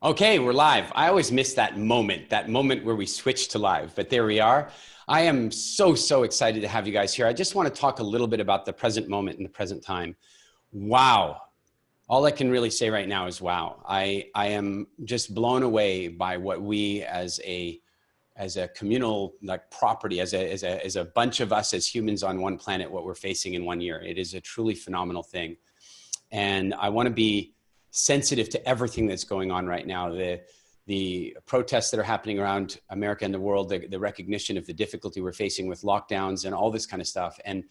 Okay, we're live. I always miss that moment where we switch to live, but there we are. I am so excited to have you guys here. I just want to talk a little bit about the present moment and the present time. Wow. All I can really say right now is wow. I am just blown away by what we as a communal like property, as a bunch of us as humans on one planet, what we're facing in 1 year. It is a truly phenomenal thing. And I want to be sensitive to everything that's going on right now. The protests that are happening around America and the world, the recognition of the difficulty we're facing with lockdowns and all this kind of stuff. And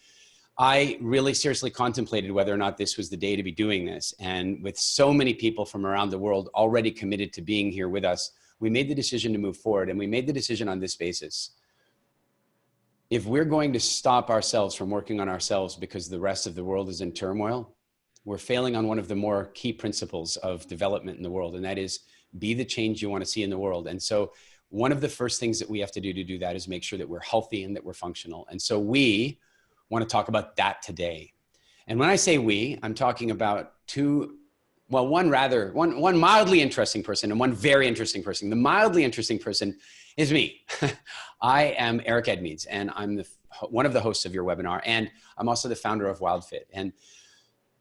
I really seriously contemplated whether or not this was the day to be doing this. And with so many people from around the world already committed to being here with us, we made the decision to move forward, and we made the decision on this basis. If we're going to stop ourselves from working on ourselves because the rest of the world is in turmoil, we're failing on one of the more key principles of development in the world, and that is be the change you want to see in the world. And so one of the first things that we have to do that is make sure that we're healthy and that we're functional. And so we want to talk about that today. And when I say we, I'm talking about one mildly interesting person and one very interesting person. The mildly interesting person is me. I am Eric Edmeades, and I'm one of the hosts of your webinar, and I'm also the founder of WildFit. And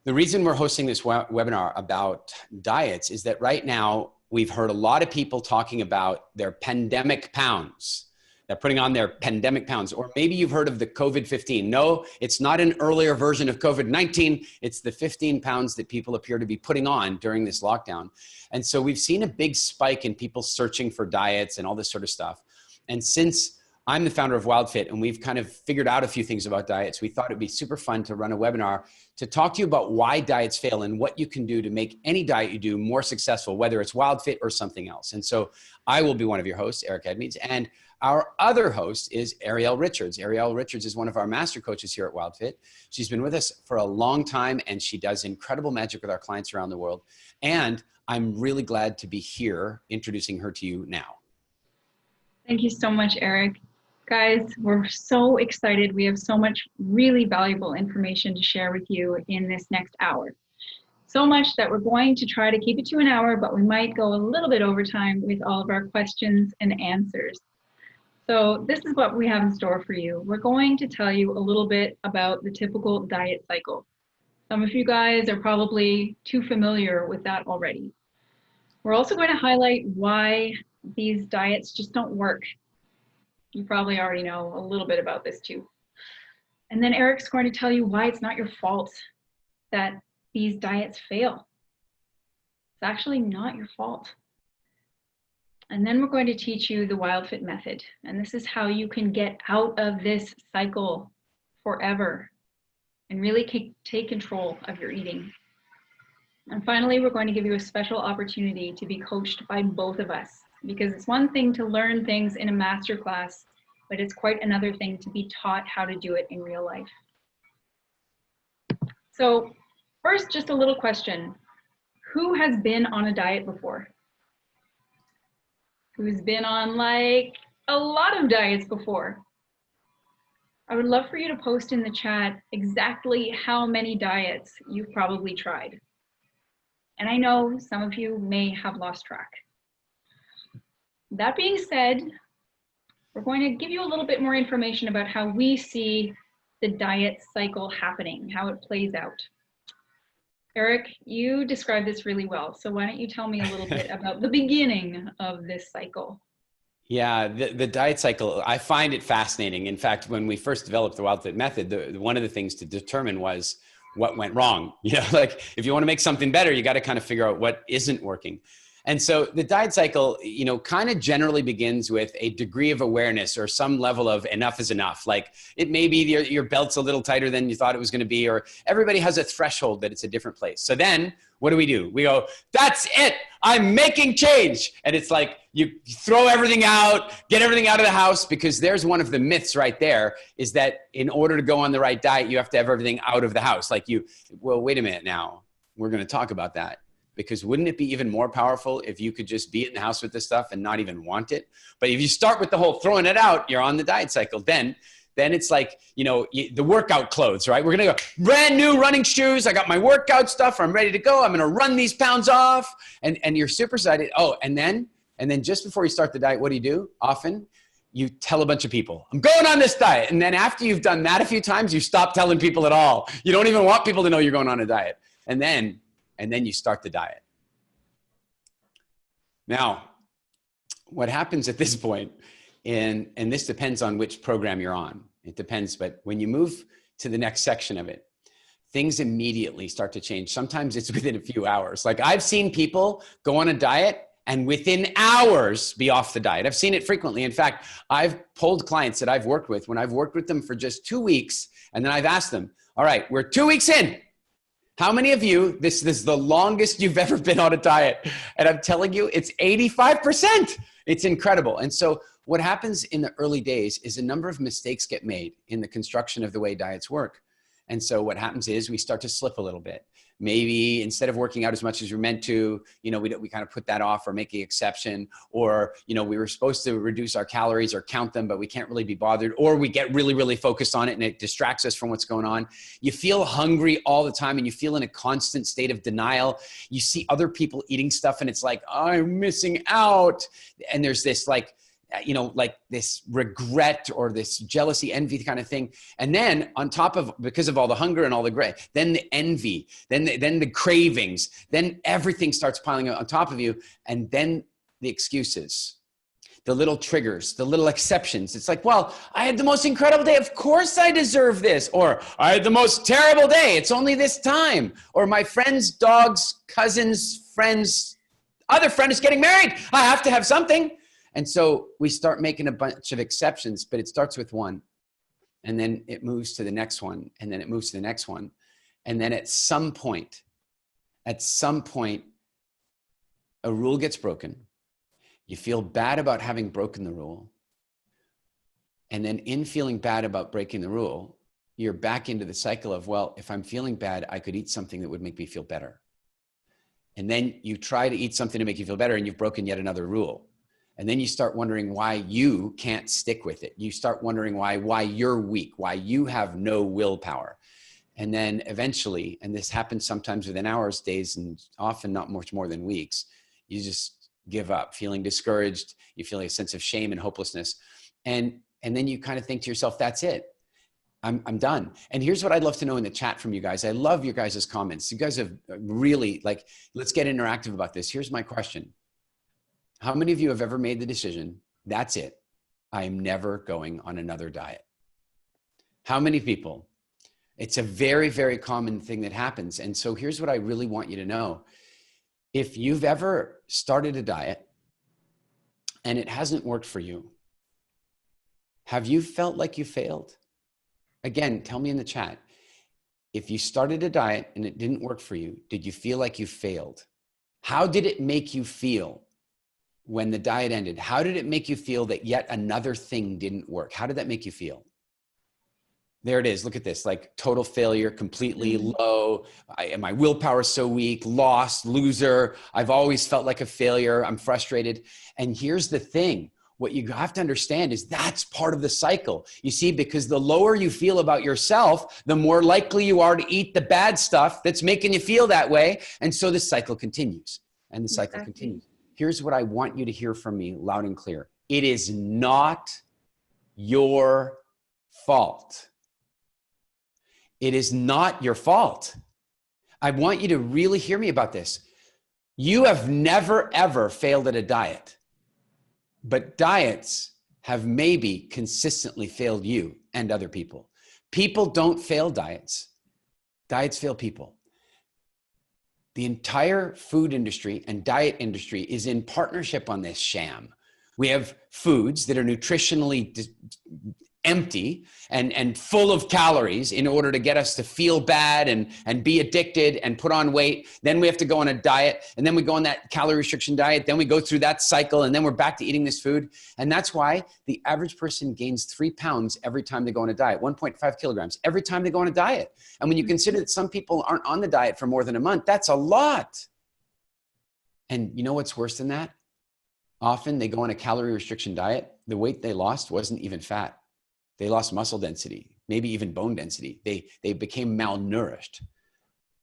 the reason we're hosting this webinar about diets is that right now we've heard a lot of people talking about their pandemic pounds. They're putting on their pandemic pounds, or maybe you've heard of the COVID-15. No, it's not an earlier version of COVID-19. It's the 15 pounds that people appear to be putting on during this lockdown. And so we've seen a big spike in people searching for diets and all this sort of stuff. And since I'm the founder of WildFit, and we've kind of figured out a few things about diets, we thought it'd be super fun to run a webinar to talk to you about why diets fail and what you can do to make any diet you do more successful, whether it's WildFit or something else. And so I will be one of your hosts, Eric Edmeades, and our other host is Ariel Richards. Ariel Richards is one of our master coaches here at WildFit. She's been with us for a long time, and she does incredible magic with our clients around the world. And I'm really glad to be here introducing her to you now. Thank you so much, Eric. Guys, we're so excited. We have so much really valuable information to share with you in this next hour. So much that we're going to try to keep it to an hour, but we might go a little bit over time with all of our questions and answers. So this is what we have in store for you. We're going to tell you a little bit about the typical diet cycle. Some of you guys are probably too familiar with that already. We're also going to highlight why these diets just don't work. You probably already know a little bit about this too. And then Eric's going to tell you why it's not your fault that these diets fail. It's actually not your fault. And then we're going to teach you the WildFit method. And this is how you can get out of this cycle forever and really take control of your eating. And finally, we're going to give you a special opportunity to be coached by both of us, because it's one thing to learn things in a masterclass, but it's quite another thing to be taught how to do it in real life. So first, just a little question. Who has been on a diet before? Who's been on like a lot of diets before? I would love for you to post in the chat exactly how many diets you've probably tried. And I know some of you may have lost track. That being said, we're going to give you a little bit more information about how we see the diet cycle happening, how it plays out. Eric, you described this really well. So why don't you tell me a little bit about the beginning of this cycle? Yeah, the diet cycle, I find it fascinating. In fact, when we first developed the WildFit method, one of the things to determine was what went wrong. You know, like if you want to make something better, you got to kind of figure out what isn't working. And so the diet cycle, you know, kind of generally begins with a degree of awareness or some level of enough is enough. Like it may be your belt's a little tighter than you thought it was going to be, or everybody has a threshold that it's a different place. So then what do? We go, that's it. I'm making change. And it's like you throw everything out, get everything out of the house, because there's one of the myths right there is that in order to go on the right diet, you have to have everything out of the house. Like well, wait a minute now. We're going to talk about that. Because wouldn't it be even more powerful if you could just be in the house with this stuff and not even want it? But if you start with the whole throwing it out, you're on the diet cycle. Then Then it's like, you know, the workout clothes, right? We're going to go brand new running shoes. I got my workout stuff. I'm ready to go. I'm going to run these pounds off. And you're super excited. Oh, and then just before you start the diet, what do? Often you tell a bunch of people, I'm going on this diet. And then after you've done that a few times, you stop telling people at all. You don't even want people to know you're going on a diet. And then you start the diet. Now, what happens at this point, and this depends on which program you're on. It depends, but when you move to the next section of it, things immediately start to change. Sometimes it's within a few hours. Like I've seen people go on a diet and within hours be off the diet. I've seen it frequently. In fact, I've polled clients that I've worked with when I've worked with them for just 2 weeks, and then I've asked them, all right, we're 2 weeks in. How many of you, this is the longest you've ever been on a diet? And I'm telling you, it's 85%. It's incredible. And so what happens in the early days is a number of mistakes get made in the construction of the way diets work. And so what happens is we start to slip a little bit. Maybe instead of working out as much as you're meant to, you know, we kind of put that off or make an exception, or, you know, we were supposed to reduce our calories or count them, but we can't really be bothered, or we get really, really focused on it and it distracts us from what's going on. You feel hungry all the time and you feel in a constant state of denial. You see other people eating stuff and it's like, oh, I'm missing out. And there's this like, you know, like this regret or this jealousy, envy kind of thing. And then on top of, because of all the hunger and all the grit, then the envy, then the cravings, then everything starts piling on top of you. And then the excuses, the little triggers, the little exceptions. It's like, well, I had the most incredible day. Of course I deserve this. Or I had the most terrible day. It's only this time. Or my friend's dog's cousin's friend's other friend is getting married. I have to have something. And so we start making a bunch of exceptions, but it starts with one, and then it moves to the next one, and then it moves to the next one. And then at some point, a rule gets broken. You feel bad about having broken the rule. And then in feeling bad about breaking the rule, you're back into the cycle of, well, if I'm feeling bad, I could eat something that would make me feel better. And then you try to eat something to make you feel better, and you've broken yet another rule. And then you start wondering why you can't stick with it. You start wondering why you're weak, why you have no willpower. And then eventually, and this happens sometimes within hours, days, and often not much more than weeks, you just give up, feeling discouraged. You feel a sense of shame and hopelessness. And then you kind of think to yourself, that's it. I'm done. And here's what I'd love to know in the chat from you guys. I love your guys' comments. You guys have really, like, let's get interactive about this. Here's my question. How many of you have ever made the decision, that's it, I am never going on another diet? How many people? It's a very, very common thing that happens. And so here's what I really want you to know. If you've ever started a diet and it hasn't worked for you, have you felt like you failed? Again, tell me in the chat. If you started a diet and it didn't work for you, did you feel like you failed? How did it make you feel? When the diet ended, how did it make you feel that yet another thing didn't work? How did that make you feel? There it is. Look at this, like total failure, completely low. My willpower is so weak, lost, loser. I've always felt like a failure. I'm frustrated. And here's the thing. What you have to understand is that's part of the cycle. You see, because the lower you feel about yourself, the more likely you are to eat the bad stuff that's making you feel that way. And so the cycle continues and the cycle continues. Here's what I want you to hear from me loud and clear. It is not your fault. It is not your fault. I want you to really hear me about this. You have never, ever failed at a diet, but diets have maybe consistently failed you and other people. People don't fail diets. Diets fail people. The entire food industry and diet industry is in partnership on this sham. We have foods that are nutritionally empty and full of calories in order to get us to feel bad and be addicted and put on weight. Then we have to go on a diet, and then we go on that calorie restriction diet. Then we go through that cycle, and then we're back to eating this food. And that's why the average person gains 3 pounds every time they go on a diet, 1.5 kilograms every time they go on a diet. And when you consider that some people aren't on the diet for more than a month, that's a lot. And you know what's worse than that? Often they go on a calorie restriction diet. The weight they lost wasn't even fat. They lost muscle density, maybe even bone density. They became malnourished.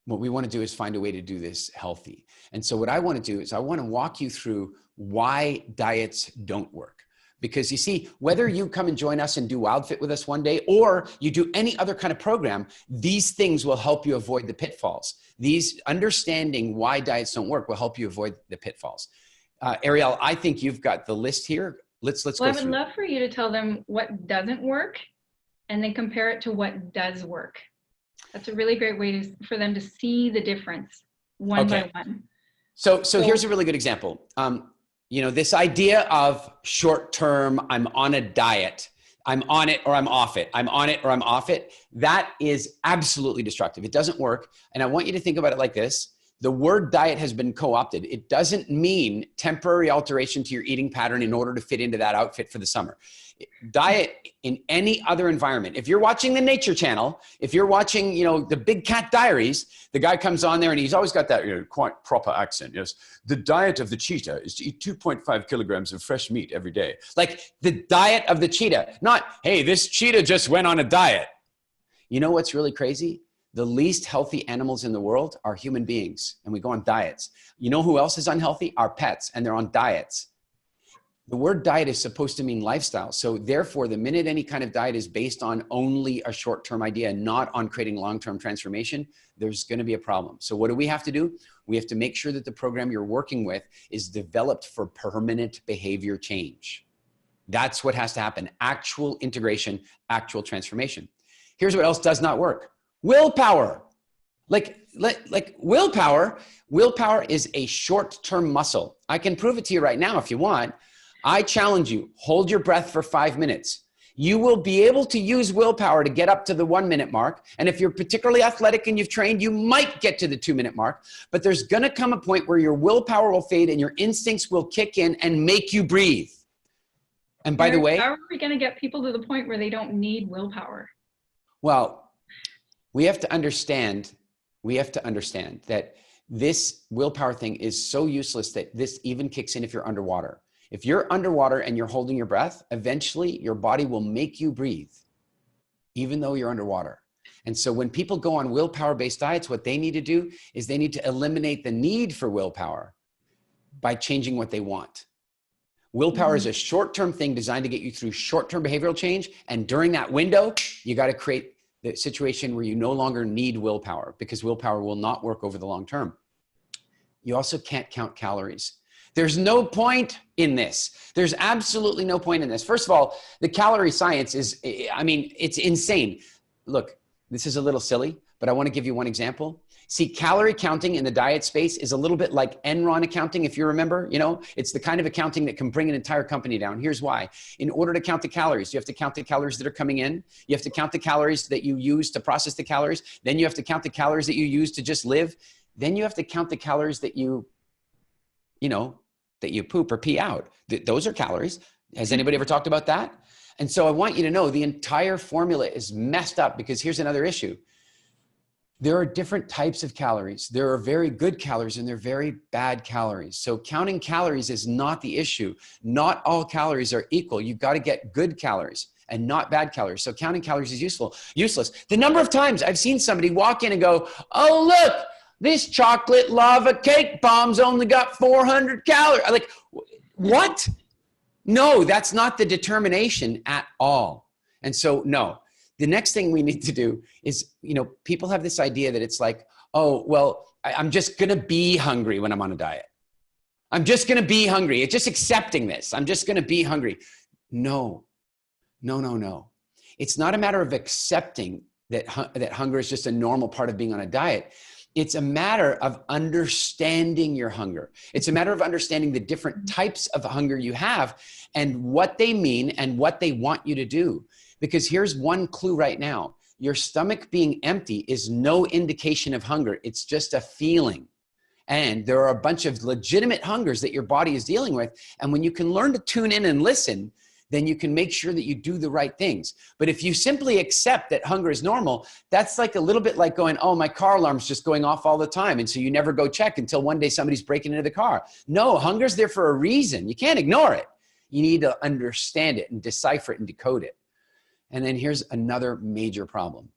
What we want to do is find a way to do this healthy. And so what I want to do is I want to walk you through why diets don't work. Because you see, whether you come and join us and do WildFit with us one day, or you do any other kind of program, these things will help you avoid the pitfalls. These understanding why diets don't work will help you avoid the pitfalls. Ariel, I think you've got the list here. Let's well, go I would through. love for you to tell them what doesn't work and then compare it to what does work. That's a really great way for them to see the difference one by one. So here's a really good example. You know, this idea of short-term, I'm on a diet, I'm on it or I'm off it, I'm on it or I'm off it, that is absolutely destructive. It doesn't work. And I want you to think about it like this. The word diet has been co-opted. It doesn't mean temporary alteration to your eating pattern in order to fit into that outfit for the summer. Diet in any other environment. If you're watching the Nature Channel, if you're watching, you know, the Big Cat Diaries, the guy comes on there and he's always got that, you know, quite proper accent. Yes, the diet of the cheetah is to eat 2.5 kilograms of fresh meat every day. Like the diet of the cheetah, not, hey, this cheetah just went on a diet. You know what's really crazy? The least healthy animals in the world are human beings, and we go on diets. You know who else is unhealthy? Our pets, and they're on diets. The word diet is supposed to mean lifestyle. So therefore, the minute any kind of diet is based on only a short-term idea, not on creating long-term transformation, there's going to be a problem. So what do? We have to make sure that the program you're working with is developed for permanent behavior change. That's what has to happen. Actual integration, actual transformation. Here's what else does not work. Willpower. Like willpower is a short-term muscle. I can prove it to you right now if you want. I challenge you, hold your breath for 5 minutes. You will be able to use willpower to get up to the 1 minute mark. And if you're particularly athletic and you've trained, you might get to the 2 minute mark, but there's gonna come a point where your willpower will fade and your instincts will kick in and make you breathe. And by the way, how are we gonna get people to the point where they don't need willpower? Well, we have to understand that this willpower thing is so useless that this even kicks in if you're underwater. If you're underwater and you're holding your breath, eventually your body will make you breathe, even though you're underwater. And so when people go on willpower-based diets, what they need to do is they need to eliminate the need for willpower by changing what they want. Willpower is a short-term thing designed to get you through short-term behavioral change. And during that window, you got to create the situation where you no longer need willpower, because willpower will not work over the long term. You also can't count calories. There's no point in this. There's absolutely no point in this. First of all, the calorie science is, I mean, it's insane. Look, this is a little silly, but I want to give you one example. See, calorie counting in the diet space is a little bit like Enron accounting, if you remember. You know, it's the kind of accounting that can bring an entire company down. Here's why. In order to count the calories, you have to count the calories that are coming in. You have to count the calories that you use to process the calories. Then you have to count the calories that you use to just live. Then you have to count the calories that you poop or pee out. Those are calories. Has anybody ever talked about that? And so I want you to know the entire formula is messed up, because here's another issue. There are different types of calories. There are very good calories and there are very bad calories. So counting calories is not the issue. Not all calories are equal. You've got to get good calories and not bad calories. So counting calories is useless. The number of times I've seen somebody walk in and go, oh, look, this chocolate lava cake bomb's only got 400 calories. Like, what? No, that's not the determination at all. And so, no. The next thing we need to do is, you know, people have this idea that it's like, oh, well, I'm just going to be hungry when I'm on a diet. I'm just going to be hungry. It's just accepting this. I'm just going to be hungry. No. It's not a matter of accepting that hunger is just a normal part of being on a diet. It's a matter of understanding your hunger. It's a matter of understanding the different types of hunger you have and what they mean and what they want you to do. Because here's one clue right now. Your stomach being empty is no indication of hunger. It's just a feeling. And there are a bunch of legitimate hungers that your body is dealing with. And when you can learn to tune in and listen, then you can make sure that you do the right things. But if you simply accept that hunger is normal, that's like a little bit like going, oh, my car alarm's just going off all the time. And so you never go check until one day somebody's breaking into the car. No, hunger's there for a reason. You can't ignore it. You need to understand it and decipher it and decode it. And then here's another major problem.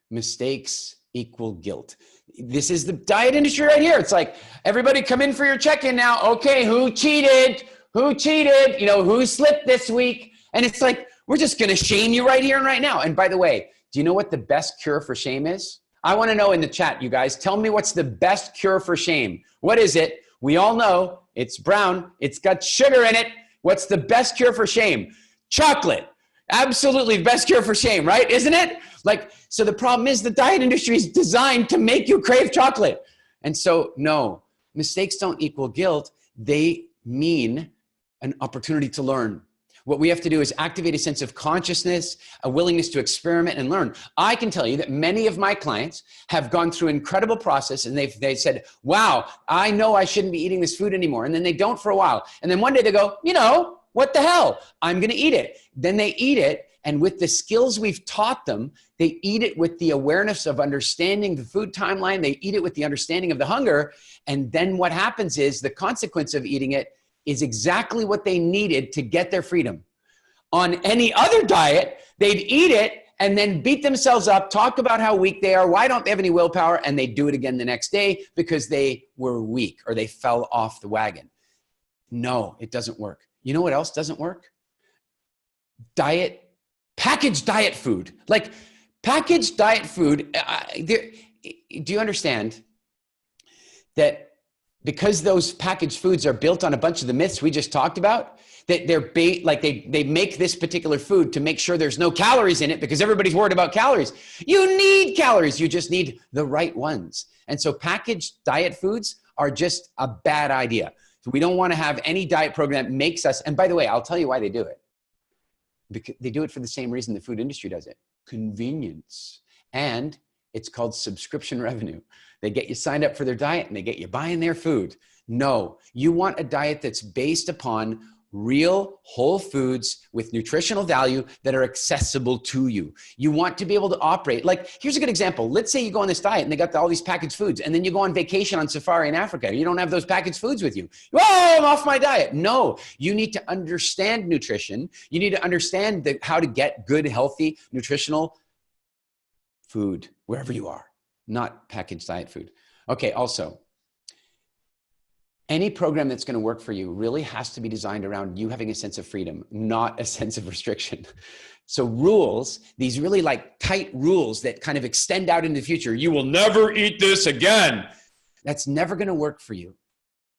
Mistakes equal guilt. This is the diet industry right here. It's like, everybody come in for your check-in now. Okay, who cheated? Who cheated? You know, who slipped this week? And it's like, we're just going to shame you right here and right now. And by the way, do you know what the best cure for shame is? I want to know in the chat, you guys. Tell me what's the best cure for shame. What is it? We all know it's brown. It's got sugar in it. What's the best cure for shame? Chocolate. Absolutely the best cure for shame, right? Isn't it? Like, so the problem is the diet industry is designed to make you crave chocolate. And so, no, mistakes don't equal guilt. They mean an opportunity to learn. What we have to do is activate a sense of consciousness, a willingness to experiment and learn. I can tell you that many of my clients have gone through an incredible process and they said, wow, I know I shouldn't be eating this food anymore. And then they don't for a while. And then one day they go, you know, what the hell? I'm going to eat it. Then they eat it. And with the skills we've taught them, they eat it with the awareness of understanding the food timeline. They eat it with the understanding of the hunger. And then what happens is the consequence of eating it is exactly what they needed to get their freedom. On any other diet, they'd eat it and then beat themselves up, talk about how weak they are, why don't they have any willpower, and they do it again the next day because they were weak or they fell off the wagon. No, it doesn't work. You know what else doesn't work? Packaged diet food. Like packaged diet food, do you understand that because those packaged foods are built on a bunch of the myths we just talked about, that they make this particular food to make sure there's no calories in it because everybody's worried about calories. You need calories. You just need the right ones. And so packaged diet foods are just a bad idea. So we don't want to have any diet program that makes us, and by the way, I'll tell you why they do it. Because they do it for the same reason the food industry does it. Convenience. And it's called subscription revenue. They get you signed up for their diet and they get you buying their food. No, you want a diet that's based upon real whole foods with nutritional value that are accessible to you. You want to be able to operate. Like, here's a good example. Let's say you go on this diet and they got all these packaged foods, and then you go on vacation on safari in Africa. You don't have those packaged foods with you. Oh, I'm off my diet. No, you need to understand nutrition. You need to understand how to get good, healthy, nutritional food wherever you are, not packaged diet food. Okay, also, any program that's going to work for you really has to be designed around you having a sense of freedom, not a sense of restriction. So rules, these really like tight rules that kind of extend out into the future. You will never eat this again. That's never going to work for you.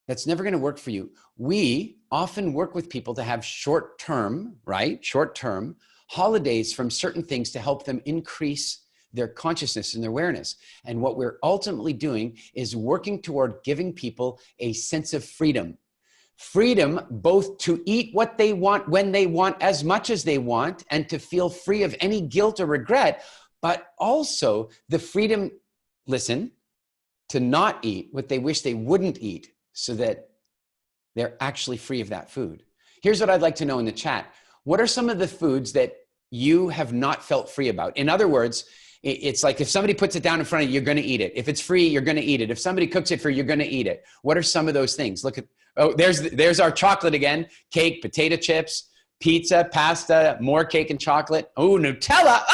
That's never going to work for you. We often work with people to have short-term, right? Short-term holidays from certain things to help them increase their consciousness and their awareness. And what we're ultimately doing is working toward giving people a sense of freedom. Freedom both to eat what they want, when they want, as much as they want, and to feel free of any guilt or regret, but also the freedom, listen, to not eat what they wish they wouldn't eat so that they're actually free of that food. Here's what I'd like to know in the chat. What are some of the foods that you have not felt free about? In other words, it's like if somebody puts it down in front of you, you're going to eat it. If it's free, you're going to eat it. If somebody cooks it for you, you're going to eat it. What are some of those things? Look at, oh, there's our chocolate again. Cake, potato chips, pizza, pasta, more cake and chocolate. Oh, Nutella.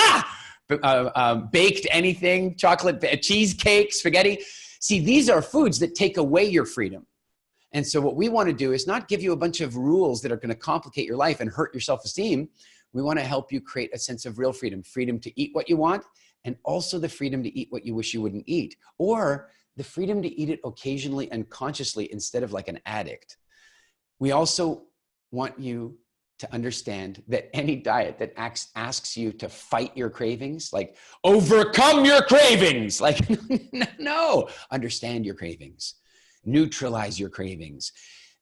Baked anything, chocolate, cheesecake, spaghetti. See, these are foods that take away your freedom. And so what we want to do is not give you a bunch of rules that are going to complicate your life and hurt your self-esteem. We want to help you create a sense of real freedom, freedom to eat what you want, and also the freedom to eat what you wish you wouldn't eat, or the freedom to eat it occasionally and consciously instead of like an addict. We also want you to understand that any diet that asks you to fight your cravings, like overcome your cravings, like no, understand your cravings, neutralize your cravings,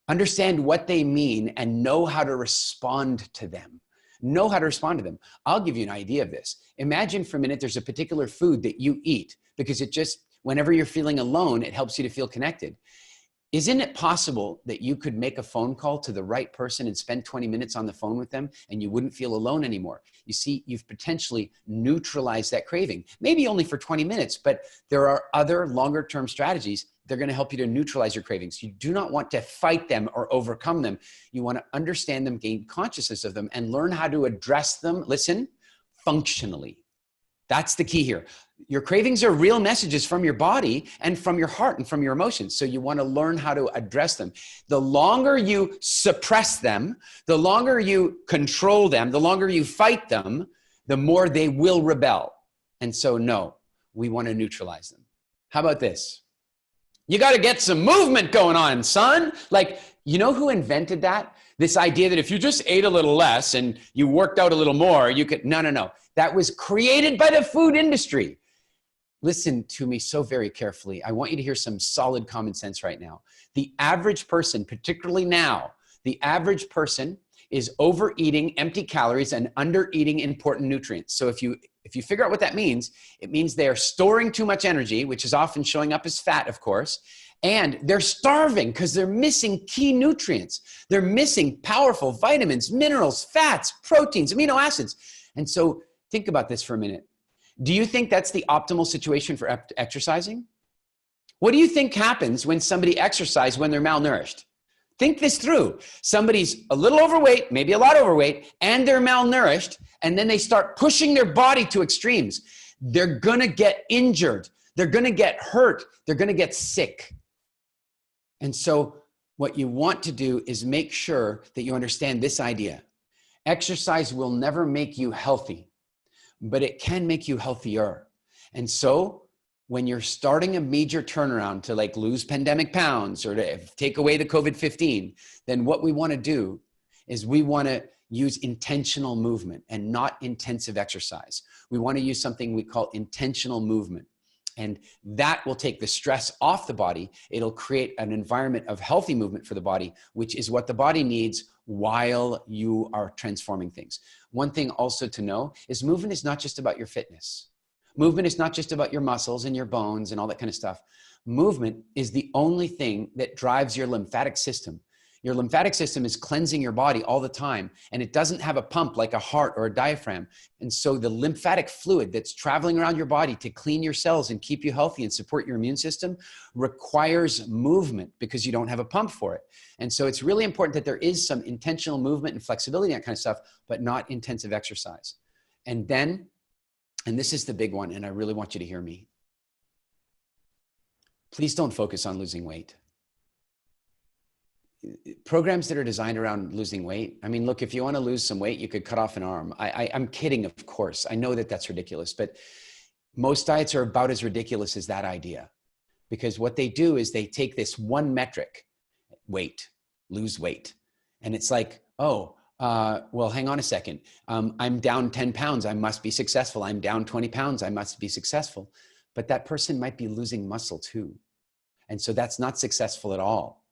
understand what they mean and know how to respond to them. Know how to respond to them. I'll give you an idea of this. Imagine for a minute there's a particular food that you eat because it just, whenever you're feeling alone, it helps you to feel connected. Isn't it possible that you could make a phone call to the right person and spend 20 minutes on the phone with them and you wouldn't feel alone anymore? You see, you've potentially neutralized that craving. Maybe only for 20 minutes, but there are other longer-term strategies They're going to help you to neutralize your cravings. You do not want to fight them or overcome them. You want to understand them, gain consciousness of them, and learn how to address them, listen, functionally. That's the key here. Your cravings are real messages from your body and from your heart and from your emotions. So you want to learn how to address them. The longer you suppress them, the longer you control them, the longer you fight them, the more they will rebel. And so no, we want to neutralize them. How about this? You got to get some movement going on, son. Like, you know who invented that? This idea that if you just ate a little less and you worked out a little more, you could, no. That was created by the food industry. Listen to me so very carefully. I want you to hear some solid common sense right now. The average person, particularly now, the average person is overeating empty calories and undereating important nutrients. So if you figure out what that means, it means they are storing too much energy, which is often showing up as fat, of course, and they're starving because they're missing key nutrients. They're missing powerful vitamins, minerals, fats, proteins, amino acids. And so think about this for a minute. Do you think that's the optimal situation for exercising? What do you think happens when somebody exercises when they're malnourished? Think this through. Somebody's a little overweight, maybe a lot overweight, and they're malnourished, and then they start pushing their body to extremes. They're gonna get injured. They're gonna get hurt. They're gonna get sick. And so what you want to do is make sure that you understand this idea. Exercise will never make you healthy, but it can make you healthier. And so when you're starting a major turnaround to like lose pandemic pounds or to take away the COVID-15, then what we want to do is we want to use intentional movement and not intensive exercise. We want to use something we call intentional movement. And that will take the stress off the body. It'll create an environment of healthy movement for the body, which is what the body needs while you are transforming things. One thing also to know is movement is not just about your fitness. Movement is not just about your muscles and your bones and all that kind of stuff. Movement is the only thing that drives your lymphatic system. Your lymphatic system is cleansing your body all the time, and it doesn't have a pump like a heart or a diaphragm. And so the lymphatic fluid that's traveling around your body to clean your cells and keep you healthy and support your immune system requires movement because you don't have a pump for it. And so it's really important that there is some intentional movement and flexibility, that kind of stuff, but not intensive exercise. And then, and this is the big one, and I really want you to hear me. Please don't focus on losing weight. Programs that are designed around losing weight. I mean, look, if you want to lose some weight, you could cut off an arm. I'm kidding, of course. I know that that's ridiculous, but most diets are about as ridiculous as that idea, because what they do is they take this one metric, weight, lose weight. And it's like, oh, well, hang on a second. I'm down 10 pounds. I must be successful. I'm down 20 pounds. I must be successful. But that person might be losing muscle too. And so that's not successful at all.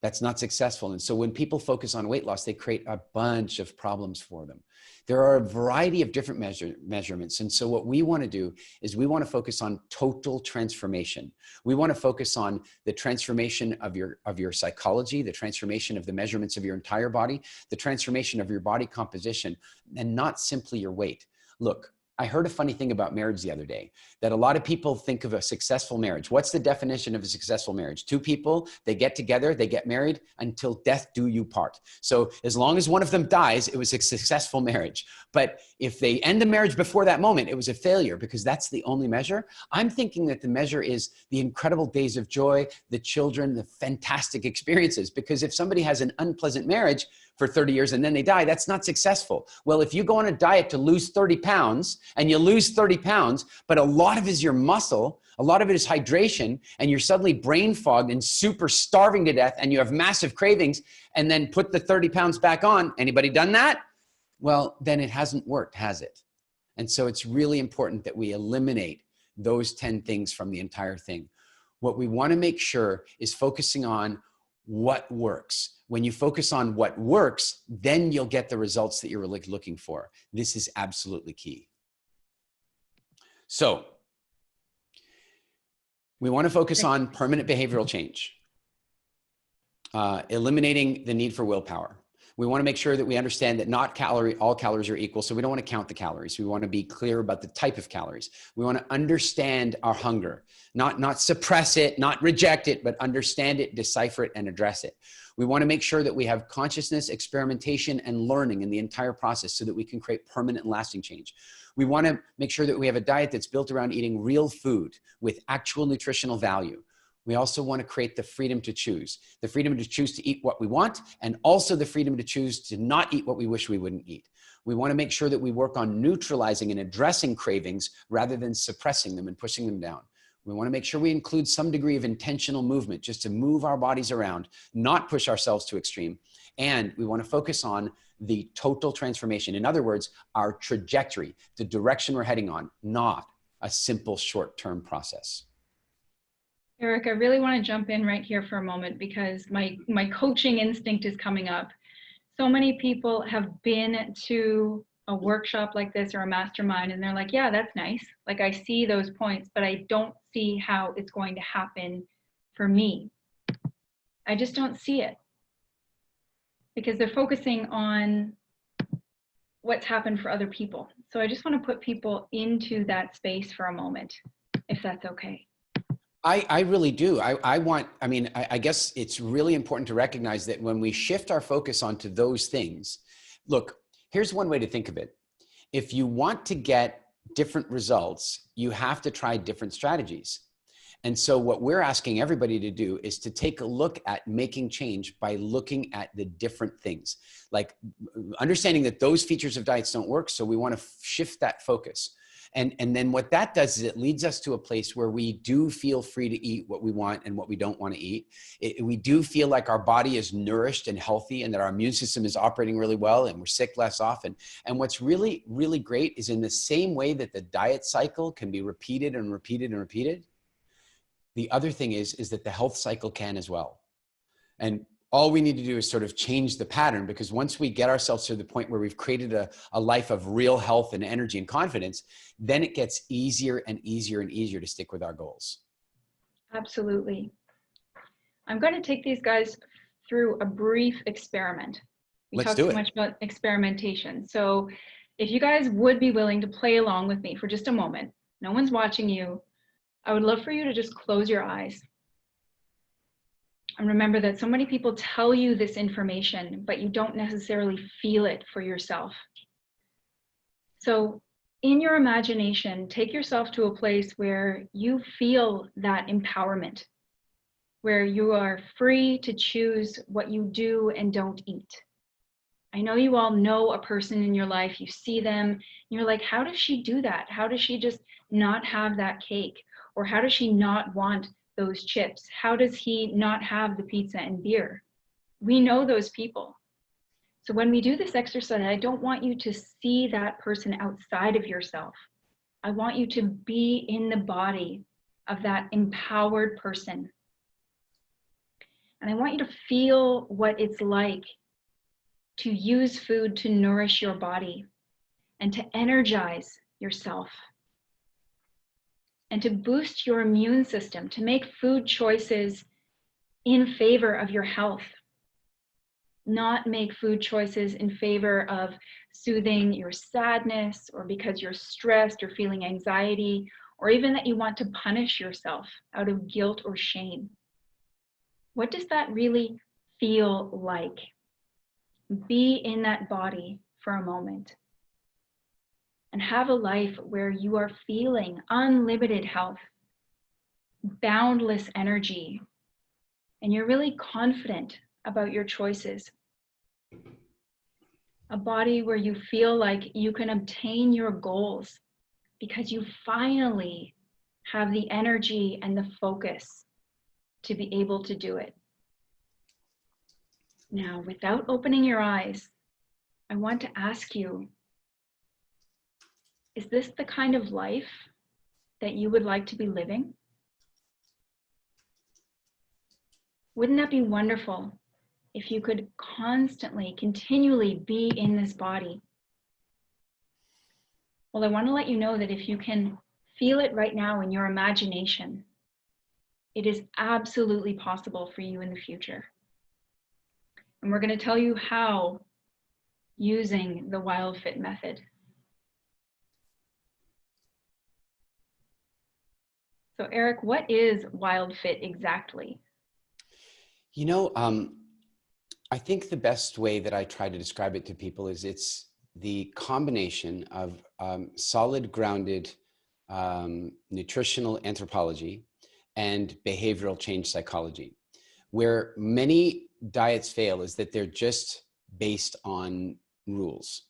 That's not successful. And so when people focus on weight loss, they create a bunch of problems for them. There are a variety of different measurements. And so what we want to do is we want to focus on total transformation. We want to focus on the transformation of your psychology, the transformation of the measurements of your entire body, the transformation of your body composition, and not simply your weight. Look, I heard a funny thing about marriage the other day, that a lot of people think of a successful marriage. What's the definition of a successful marriage? Two people, they get together, they get married until death do you part. So as long as one of them dies, it was a successful marriage. But if they end the marriage before that moment, it was a failure, because that's the only measure. I'm thinking that the measure is the incredible days of joy, the children, the fantastic experiences. Because if somebody has an unpleasant marriage for 30 years and then they die, that's not successful. Well, if you go on a diet to lose 30 pounds and you lose 30 pounds, but a lot of it is your muscle, a lot of it is hydration, and you're suddenly brain fogged and super starving to death and you have massive cravings, and then put the 30 pounds back on, anybody done that? Well, then it hasn't worked, has it? And so it's really important that we eliminate those 10 things from the entire thing. What we want to make sure is focusing on what works. When you focus on what works, then you'll get the results that you're really looking for. This is absolutely key. So we want to focus on permanent behavioral change, eliminating the need for willpower. We want to make sure that we understand that not all calories are equal. So we don't want to count the calories. We want to be clear about the type of calories. We want to understand our hunger, not suppress it, not reject it, but understand it, decipher it, and address it. We want to make sure that we have consciousness, experimentation, and learning in the entire process so that we can create permanent and lasting change. We want to make sure that we have a diet that's built around eating real food with actual nutritional value. We also want to create the freedom to choose to eat what we want, and also the freedom to choose to not eat what we wish we wouldn't eat. We want to make sure that we work on neutralizing and addressing cravings rather than suppressing them and pushing them down. We want to make sure we include some degree of intentional movement just to move our bodies around, not push ourselves to extreme. And we want to focus on the total transformation. In other words, our trajectory, the direction we're heading on, not a simple short-term process. Eric, I really want to jump in right here for a moment because my coaching instinct is coming up. So many people have been to a workshop like this or a mastermind and they're like, yeah, that's nice. Like I see those points, but I don't see how it's going to happen for me. I just don't see it because they're focusing on what's happened for other people. So I just want to put people into that space for a moment, if that's okay. I really do. I guess it's really important to recognize that when we shift our focus onto those things, look, here's one way to think of it. If you want to get different results, you have to try different strategies. And so what we're asking everybody to do is to take a look at making change by looking at the different things, like understanding that those features of diets don't work. So we want to shift that focus. And then what that does is it leads us to a place where we do feel free to eat what we want and what we don't want to eat. We do feel like our body is nourished and healthy and that our immune system is operating really well and we're sick less often. And what's really, really great is in the same way that the diet cycle can be repeated and repeated and repeated, the other thing is that the health cycle can as well. And all we need to do is sort of change the pattern, because once we get ourselves to the point where we've created a life of real health and energy and confidence, then it gets easier and easier and easier to stick with our goals. Absolutely. I'm going to take these guys through a brief experiment. We talked so much about experimentation. So if you guys would be willing to play along with me for just a moment, no one's watching you. I would love for you to just close your eyes. And remember that so many people tell you this information, but you don't necessarily feel it for yourself. So in your imagination, take yourself to a place where you feel that empowerment, where you are free to choose what you do and don't eat. I know you all know a person in your life, you see them, and you're like, how does she do that? How does she just not have that cake? Or how does she not want those chips? How does he not have the pizza and beer? We know those people. So when we do this exercise, I don't want you to see that person outside of yourself. I want you to be in the body of that empowered person. And I want you to feel what it's like to use food to nourish your body and to energize yourself, and to boost your immune system, to make food choices in favor of your health, not make food choices in favor of soothing your sadness or because you're stressed or feeling anxiety, or even that you want to punish yourself out of guilt or shame. What does that really feel like? Be in that body for a moment. And have a life where you are feeling unlimited health, boundless energy, and you're really confident about your choices. A body where you feel like you can obtain your goals because you finally have the energy and the focus to be able to do it. Now, without opening your eyes, I want to ask you, is this the kind of life that you would like to be living? Wouldn't that be wonderful if you could constantly, continually be in this body? Well, I want to let you know that if you can feel it right now in your imagination, it is absolutely possible for you in the future. And we're going to tell you how using the WildFit method. So Eric, what is WildFit exactly? You know, I think the best way that I try to describe it to people is it's the combination of solid, grounded nutritional anthropology and behavioral change psychology. Where many diets fail is that they're just based on rules.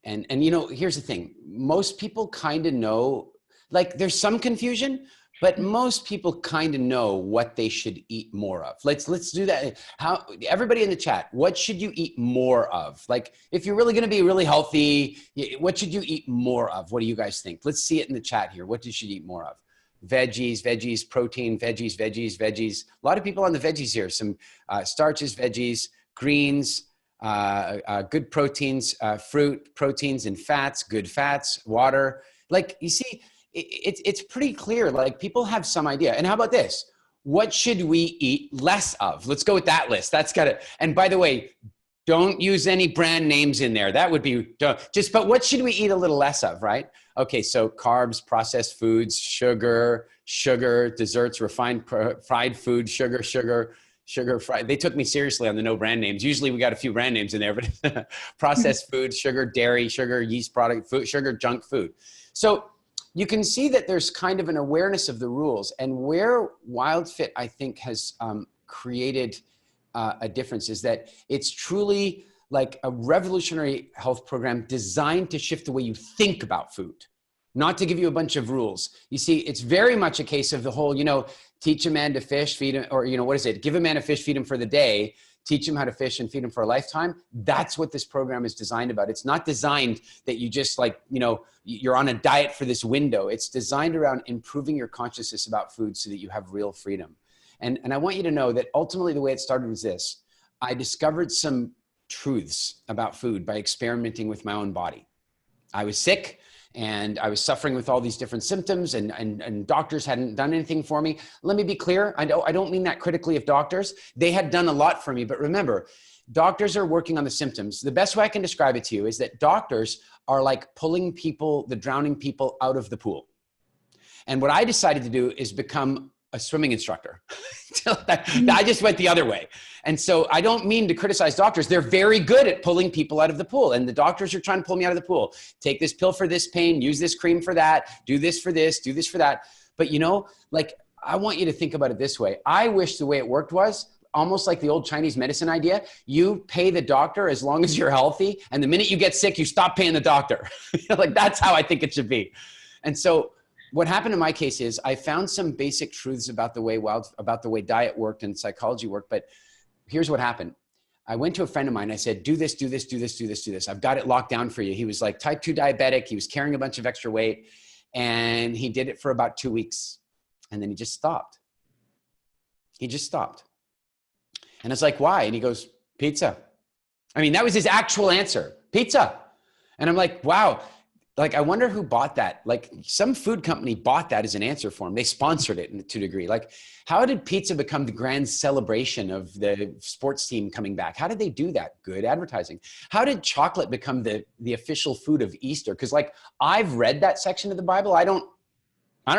And you know, here's the thing. Most people kind of know, like there's some confusion, but most people kind of know what they should eat more of. Let's do that. How, everybody in the chat, what should you eat more of? Like if you're really going to be really healthy, what should you eat more of? What do you guys think? Let's see it in the chat here. What should you eat more of? Veggies, protein, veggies. A lot of people on the veggies here, some starches, veggies, greens, good proteins, fruit, proteins and fats, good fats, water. Like you see, it's pretty clear. Like people have some idea. And how about this? What should we eat less of? Let's go with that list. That's got it. And by the way, don't use any brand names in there. That would be just, but what should we eat a little less of, right? Okay, so carbs, processed foods, sugar, desserts, refined, fried food, sugar, fried. They took me seriously on the no brand names. Usually we got a few brand names in there, but processed food, sugar, dairy, sugar, yeast product, food, sugar, junk food. So you can see that there's kind of an awareness of the rules, and where WildFit, I think, has created a difference is that it's truly like a revolutionary health program designed to shift the way you think about food, not to give you a bunch of rules. You see, it's very much a case of the whole, you know, teach a man to fish, feed him, or, you know, what is it? Give a man a fish, feed him for the day, teach him how to fish and feed him for a lifetime. That's what this program is designed about. It's not designed that you just like, you know, you're on a diet for this window. It's designed around improving your consciousness about food so that you have real freedom. And I want you to know that ultimately the way it started was this. I discovered some truths about food by experimenting with my own body. I was sick and I was suffering with all these different symptoms, and doctors hadn't done anything for me. Let me be clear. I don't mean that critically of doctors. They had done a lot for me, but remember, doctors are working on the symptoms. The best way I can describe it to you is that doctors are like pulling people, the drowning people, out of the pool. And what I decided to do is become a swimming instructor. I just went the other way. And so I don't mean to criticize doctors. They're very good at pulling people out of the pool. And the doctors are trying to pull me out of the pool. Take this pill for this pain, use this cream for that, do this for this, do this for that. But you know, like, I want you to think about it this way. I wish the way it worked was almost like the old Chinese medicine idea. You pay the doctor as long as you're healthy. And the minute you get sick, you stop paying the doctor. Like, that's how I think it should be. And so what happened in my case is I found some basic truths about the way diet worked and psychology worked. But here's what happened. I went to a friend of mine. I said, do this. I've got it locked down for you. He was like type 2 diabetic. He was carrying a bunch of extra weight, and he did it for about 2 weeks. And then he just stopped. And I was like, why? And he goes, pizza. I mean, that was his actual answer, pizza. And I'm like, wow. Like, I wonder who bought that. Like, some food company bought that as an answer for him. They sponsored it to a degree. Like, how did pizza become the grand celebration of the sports team coming back? How did they do that? Good advertising. How did chocolate become the official food of Easter? Because, like, I've read that section of the Bible. I don't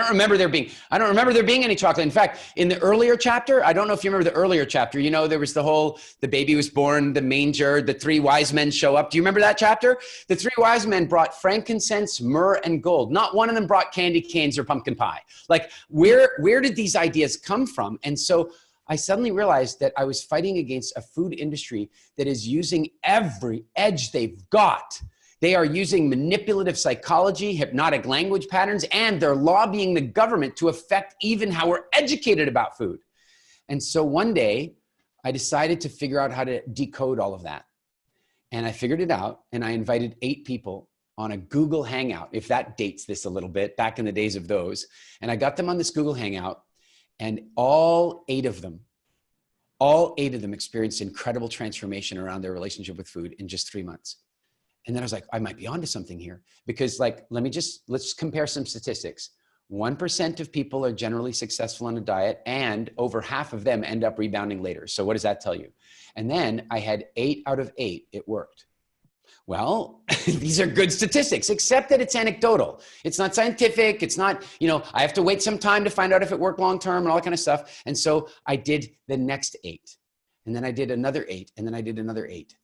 remember there being any chocolate. In fact, in the earlier chapter, I don't know if you remember the earlier chapter, you know, there was the baby was born, the manger, the 3 wise men show up. Do you remember that chapter? The 3 wise men brought frankincense, myrrh, and gold. Not one of them brought candy canes or pumpkin pie. Like, where did these ideas come from? And so I suddenly realized that I was fighting against a food industry that is using every edge they've got. They are using manipulative psychology, hypnotic language patterns, and they're lobbying the government to affect even how we're educated about food. And so one day, I decided to figure out how to decode all of that. And I figured it out, and I invited 8 people on a Google Hangout, if that dates this a little bit, back in the days of those. And I got them on this Google Hangout, and all 8 of them experienced incredible transformation around their relationship with food in just 3 months. And then I was like, I might be onto something here, because, like, let's compare some statistics. 1% of people are generally successful on a diet, and over half of them end up rebounding later. So what does that tell you? And then I had 8 out of 8, it worked. Well, these are good statistics, except that it's anecdotal. It's not scientific. It's not, I have to wait some time to find out if it worked long-term and all that kind of stuff. And so I did the next 8, and then I did another 8, and then I did another 8.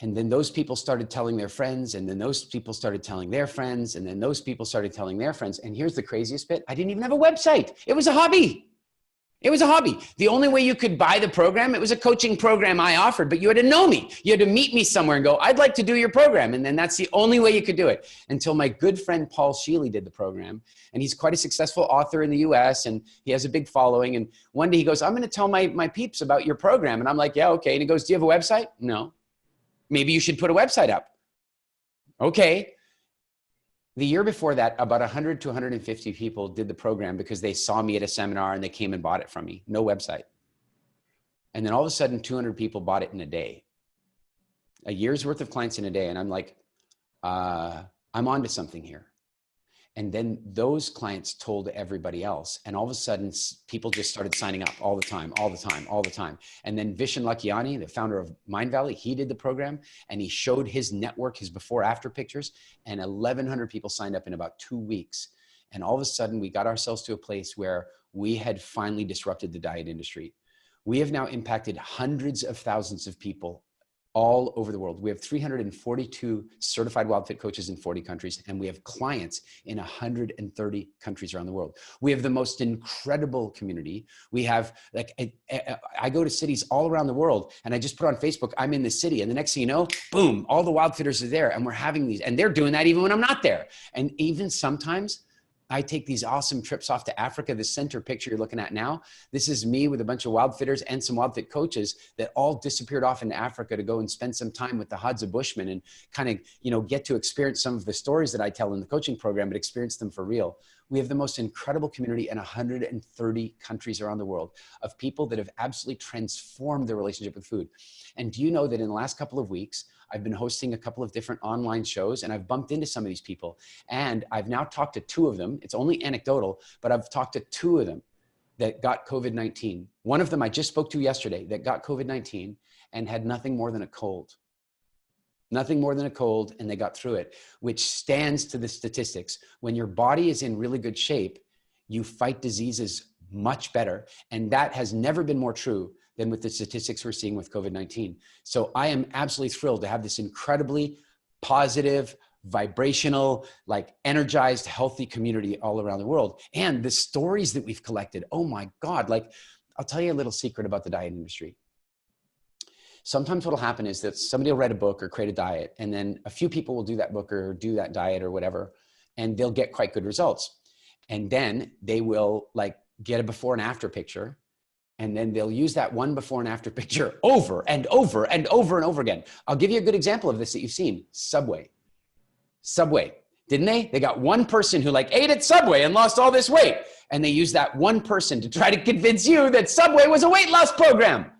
And then those people started telling their friends, and then those people started telling their friends, and then those people started telling their friends. And here's the craziest bit. I didn't even have a website. It was a hobby. It was a hobby. The only way you could buy the program, it was a coaching program I offered, but you had to know me. You had to meet me somewhere and go, I'd like to do your program. And then that's the only way you could do it, until my good friend Paul Sheely did the program. And he's quite a successful author in the US, and he has a big following. And one day he goes, I'm going to tell my peeps about your program. And I'm like, yeah, okay. And he goes, do you have a website? No. Maybe you should put a website up. Okay. The year before that, about 100 to 150 people did the program because they saw me at a seminar and they came and bought it from me. No website. And then all of a sudden, 200 people bought it in a day. A year's worth of clients in a day. And I'm like, I'm onto something here. And then those clients told everybody else. And all of a sudden, people just started signing up all the time. And then Vishen Lakhiani, the founder of Mind Valley, he did the program, and he showed his network, his before-after pictures, and 1,100 people signed up in about 2 weeks. And all of a sudden, we got ourselves to a place where we had finally disrupted the diet industry. We have now impacted hundreds of thousands of people all over the world. We have 342 certified WildFit coaches in 40 countries, and we have clients in 130 countries around the world. We have the most incredible community. We have, I go to cities all around the world, and I just put on Facebook, I'm in the city, and the next thing you know, boom, all the WildFitters are there, and we're having these, and they're doing that even when I'm not there. And even sometimes I take these awesome trips off to Africa. The center picture you're looking at now, this is me with a bunch of WildFitters and some WildFit coaches that all disappeared off into Africa to go and spend some time with the Hadza Bushmen and kind of, get to experience some of the stories that I tell in the coaching program, but experience them for real. We have the most incredible community in 130 countries around the world of people that have absolutely transformed their relationship with food. And do you know that in the last couple of weeks, I've been hosting a couple of different online shows, and I've bumped into some of these people, and I've now talked to 2 of them. It's only anecdotal, but I've talked to 2 of them that got COVID-19. One of them I just spoke to yesterday that got COVID-19 and had nothing more than a cold. Nothing more than a cold, and they got through it, which stands to the statistics. When your body is in really good shape, you fight diseases much better, and that has never been more true than with the statistics we're seeing with COVID-19. So I am absolutely thrilled to have this incredibly positive, vibrational, energized, healthy community all around the world. And the stories that we've collected, oh my God, I'll tell you a little secret about the diet industry. Sometimes what'll happen is that somebody will write a book or create a diet, and then a few people will do that book or do that diet or whatever, and they'll get quite good results. And then they will get a before and after picture, and then they'll use that one before and after picture over and over and over and over again. I'll give you a good example of this that you've seen. Subway, didn't they? They got one person who ate at Subway and lost all this weight. And they used that one person to try to convince you that Subway was a weight loss program.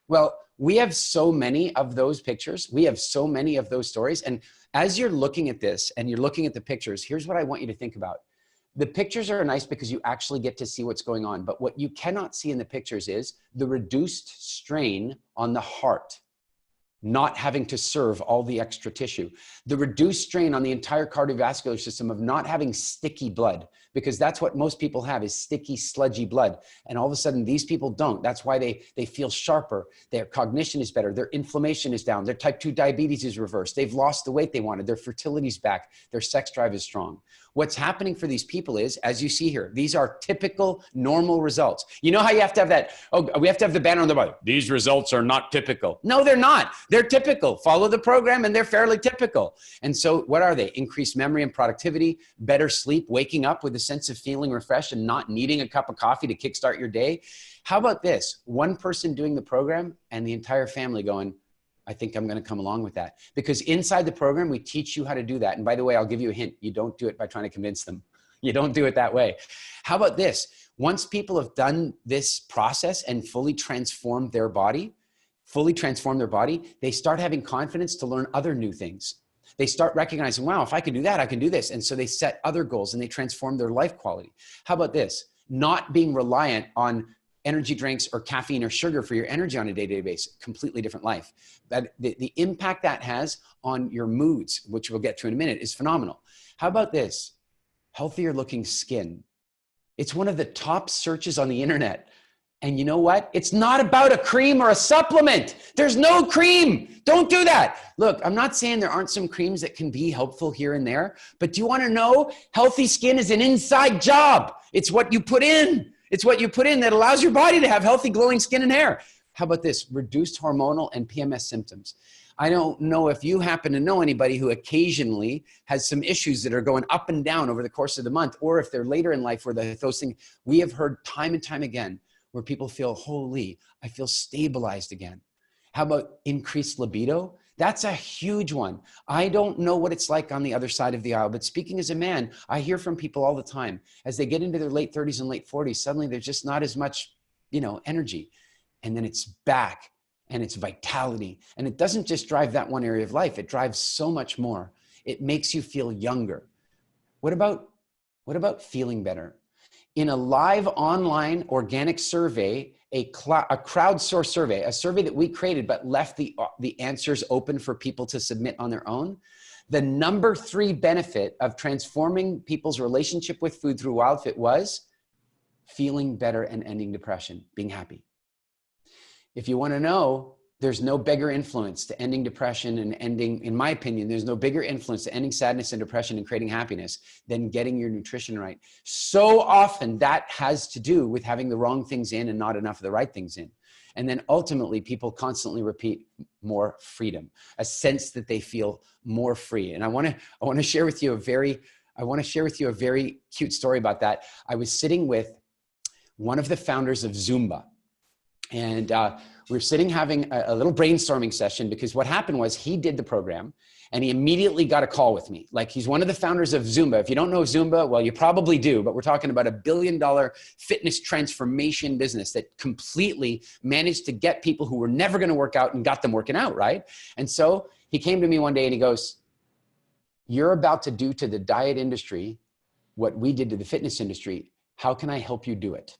Well, we have so many of those pictures. We have so many of those stories. And as you're looking at this and you're looking at the pictures, here's what I want you to think about. The pictures are nice because you actually get to see what's going on. But what you cannot see in the pictures is the reduced strain on the heart, not having to serve all the extra tissue. The reduced strain on the entire cardiovascular system of not having sticky blood, because that's what most people have, is sticky, sludgy blood. And all of a sudden, these people don't. That's why they feel sharper. Their cognition is better. Their inflammation is down. Their type 2 diabetes is reversed. They've lost the weight they wanted. Their fertility's back. Their sex drive is strong. What's happening for these people is, as you see here, these are typical, normal results. You know how you have to have that, we have to have the banner on the bottom. These results are not typical. No, they're not. They're typical. Follow the program and they're fairly typical. And so what are they? Increased memory and productivity, better sleep, waking up with a sense of feeling refreshed and not needing a cup of coffee to kickstart your day. How about this? One person doing the program and the entire family going, I think I'm going to come along with that. Because inside the program, we teach you how to do that. And by the way, I'll give you a hint. You don't do it by trying to convince them. You don't do it that way. How about this? Once people have done this process and fully transformed their body, they start having confidence to learn other new things. They start recognizing, wow, if I can do that, I can do this. And so they set other goals and they transform their life quality. How about this? Not being reliant on energy drinks or caffeine or sugar for your energy on a day-to-day basis. Completely different life. But the impact that has on your moods, which we'll get to in a minute, is phenomenal. How about this? Healthier looking skin. It's one of the top searches on the internet. And you know what? It's not about a cream or a supplement. There's no cream. Don't do that. Look, I'm not saying there aren't some creams that can be helpful here and there, but do you want to know? Healthy skin is an inside job. It's what you put in. It's what you put in that allows your body to have healthy, glowing skin and hair. How about this? Reduced hormonal and PMS symptoms. I don't know if you happen to know anybody who occasionally has some issues that are going up and down over the course of the month, or if they're later in life where those things, we have heard time and time again, where people feel, holy, I feel stabilized again. How about increased libido? That's a huge one. I don't know what it's like on the other side of the aisle, but speaking as a man, I hear from people all the time, as they get into their late 30s and late 40s, suddenly there's just not as much, energy. And then it's back and it's vitality. And it doesn't just drive that one area of life. It drives so much more. It makes you feel younger. What about feeling better? In a live online organic survey, a crowdsourced survey, a survey that we created but left the answers open for people to submit on their own, the number 3 benefit of transforming people's relationship with food through WildFit was feeling better and ending depression, being happy. If you want to know, there's no bigger influence to ending depression and ending, in my opinion, there's no bigger influence to ending sadness and depression and creating happiness than getting your nutrition right. So often that has to do with having the wrong things in and not enough of the right things in. And then ultimately people constantly repeat more freedom, a sense that they feel more free. And I want to share with you a very cute story about that. I was sitting with one of the founders of Zumba, and we were sitting having a little brainstorming session, because what happened was he did the program and he immediately got a call with me. Like, he's one of the founders of Zumba. If you don't know Zumba, well, you probably do, but we're talking about $1 billion fitness transformation business that completely managed to get people who were never going to work out and got them working out, right? And so he came to me one day and he goes, "You're about to do to the diet industry what we did to the fitness industry. How can I help you do it?"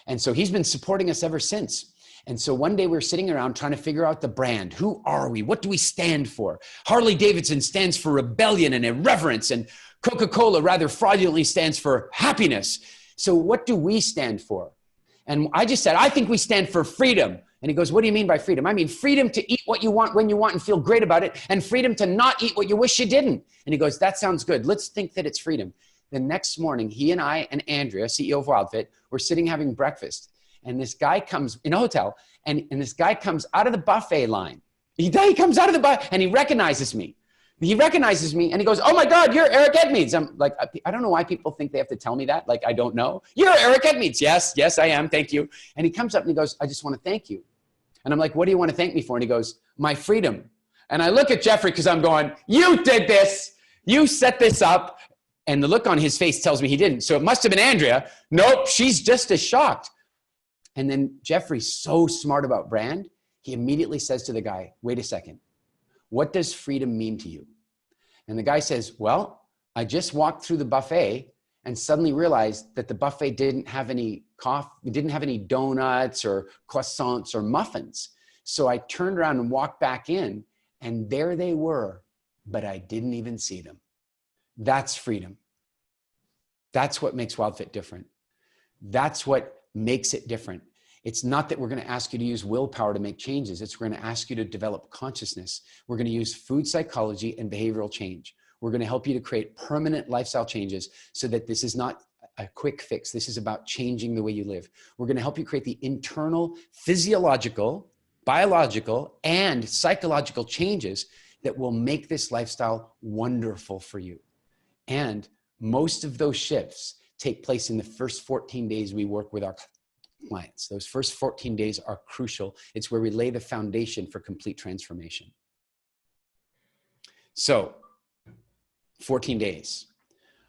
And so he's been supporting us ever since. And so one day we were sitting around trying to figure out the brand. Who are we? What do we stand for? Harley Davidson stands for rebellion and irreverence, and Coca-Cola rather fraudulently stands for happiness. So what do we stand for? And I just said, I think we stand for freedom. And he goes, "What do you mean by freedom?" "I mean freedom to eat what you want when you want and feel great about it, and freedom to not eat what you wish you didn't." And he goes, "That sounds good. Let's think that it's freedom." The next morning, he and I and Andrea, CEO of WildFit, were sitting having breakfast. And this guy comes in a hotel, and this guy comes out of the buffet line. He comes out of the buffet and he recognizes me. He recognizes me and he goes, "Oh my God, you're Eric Edmeades." I'm like, I don't know why people think they have to tell me that. Like, I don't know. "You're Eric Edmeades." Yes, I am. Thank you." And he comes up and he goes, "I just want to thank you." And I'm like, "What do you want to thank me for?" And he goes, "My freedom." And I look at Jeffrey, because I'm going, "You did this. You set this up." And the look on his face tells me he didn't. So it must have been Andrea. Nope, she's just as shocked. And then Jeffrey's so smart about brand, he immediately says to the guy, "Wait a second, what does freedom mean to you?" And the guy says, "Well, I just walked through the buffet and suddenly realized that the buffet didn't have any coffee, didn't have any donuts or croissants or muffins. So I turned around and walked back in, and there they were, but I didn't even see them." That's freedom. That's what makes WildFit different. That's what makes it different. It's not that we're going to ask you to use willpower to make changes. It's we're going to ask you to develop consciousness. We're going to use food psychology and behavioral change. We're going to help you to create permanent lifestyle changes, so that this is not a quick fix. This is about changing the way you live. We're going to help you create the internal physiological, biological, and psychological changes that will make this lifestyle wonderful for you. And most of those shifts take place in the first 14 days we work with our clients. Those first 14 days are crucial. It's where we lay the foundation for complete transformation. So 14 days.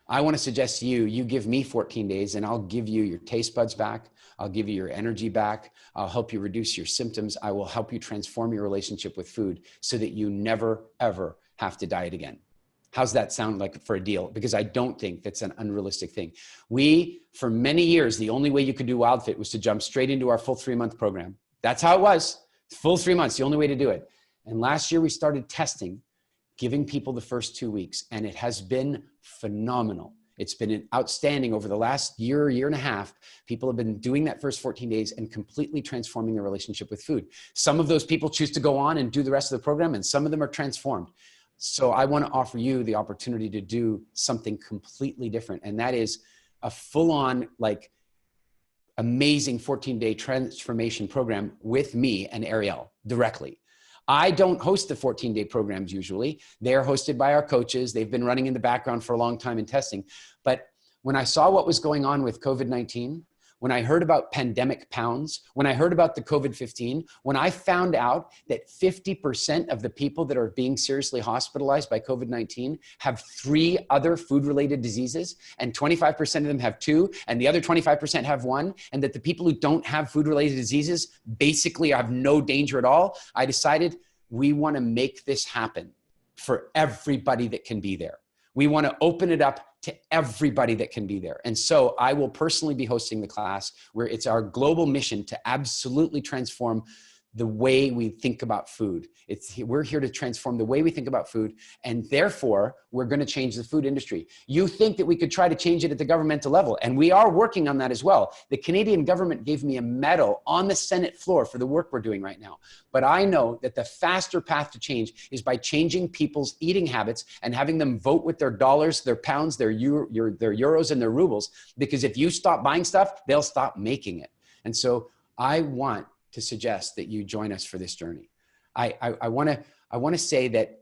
I want to suggest to you, you give me 14 days and I'll give you your taste buds back. I'll give you your energy back. I'll help you reduce your symptoms. I will help you transform your relationship with food so that you never, ever have to diet again. How's that sound like for a deal? Because I don't think that's an unrealistic thing. We, for many years, the only way you could do WildFit was to jump straight into our full 3-month program. That's how it was. Full 3 months, the only way to do it. And last year we started testing, giving people the first 2 weeks, and it has been phenomenal. It's been outstanding over the last year, year and a half. People have been doing that first 14 days and completely transforming their relationship with food. Some of those people choose to go on and do the rest of the program, and some of them are transformed. So I want to offer you the opportunity to do something completely different. And that is a full-on, like, amazing 14-day transformation program with me and Ariel directly. I don't host the 14-day programs usually. They're hosted by our coaches. They've been running in the background for a long time in testing. But when I saw what was going on with COVID-19, when I heard about pandemic pounds, when I heard about the COVID-15, when I found out that 50% of the people that are being seriously hospitalized by COVID-19 have 3 other food-related diseases, and 25% of them have 2, and the other 25% have 1, and that the people who don't have food-related diseases basically have no danger at all, I decided we want to make this happen for everybody that can be there. We want to open it up to everybody that can be there. And so I will personally be hosting the class, where it's our global mission to absolutely transform the way we think about food. We're here to transform the way we think about food, and therefore we're going to change the food industry. You think that we could try to change it at the governmental level, and we are working on that as well. The Canadian government gave me a medal on the Senate floor for the work we're doing right now. But I know that the faster path to change is by changing people's eating habits and having them vote with their dollars, their pounds, their euros, and their rubles. Because if you stop buying stuff, they'll stop making it. And so I want to suggest that you join us for this journey. I want to say that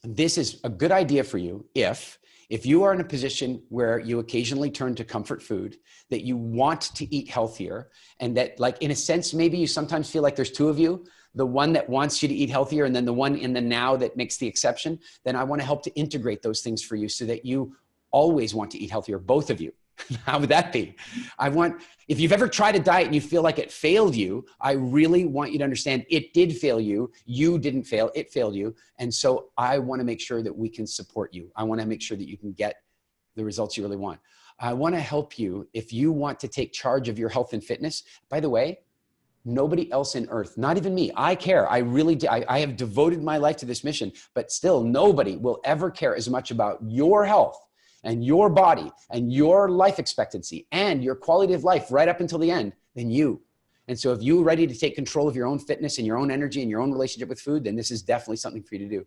this is a good idea for you if you are in a position where you occasionally turn to comfort food, that you want to eat healthier, and that, like, in a sense, maybe you sometimes feel like there's 2 of you, the one that wants you to eat healthier and then the one in the now that makes the exception. Then I want to help to integrate those things for you so that you always want to eat healthier, both of you. How would that be? If you've ever tried a diet and you feel like it failed you, I really want you to understand it did fail you. You didn't fail, it failed you. And so I want to make sure that we can support you. I want to make sure that you can get the results you really want. I want to help you if you want to take charge of your health and fitness. By the way, nobody else in earth, not even me, I care. I really do. I have devoted my life to this mission, but still nobody will ever care as much about your health and your body and your life expectancy and your quality of life right up until the end than you. And so if you're ready to take control of your own fitness and your own energy and your own relationship with food, then this is definitely something for you to do.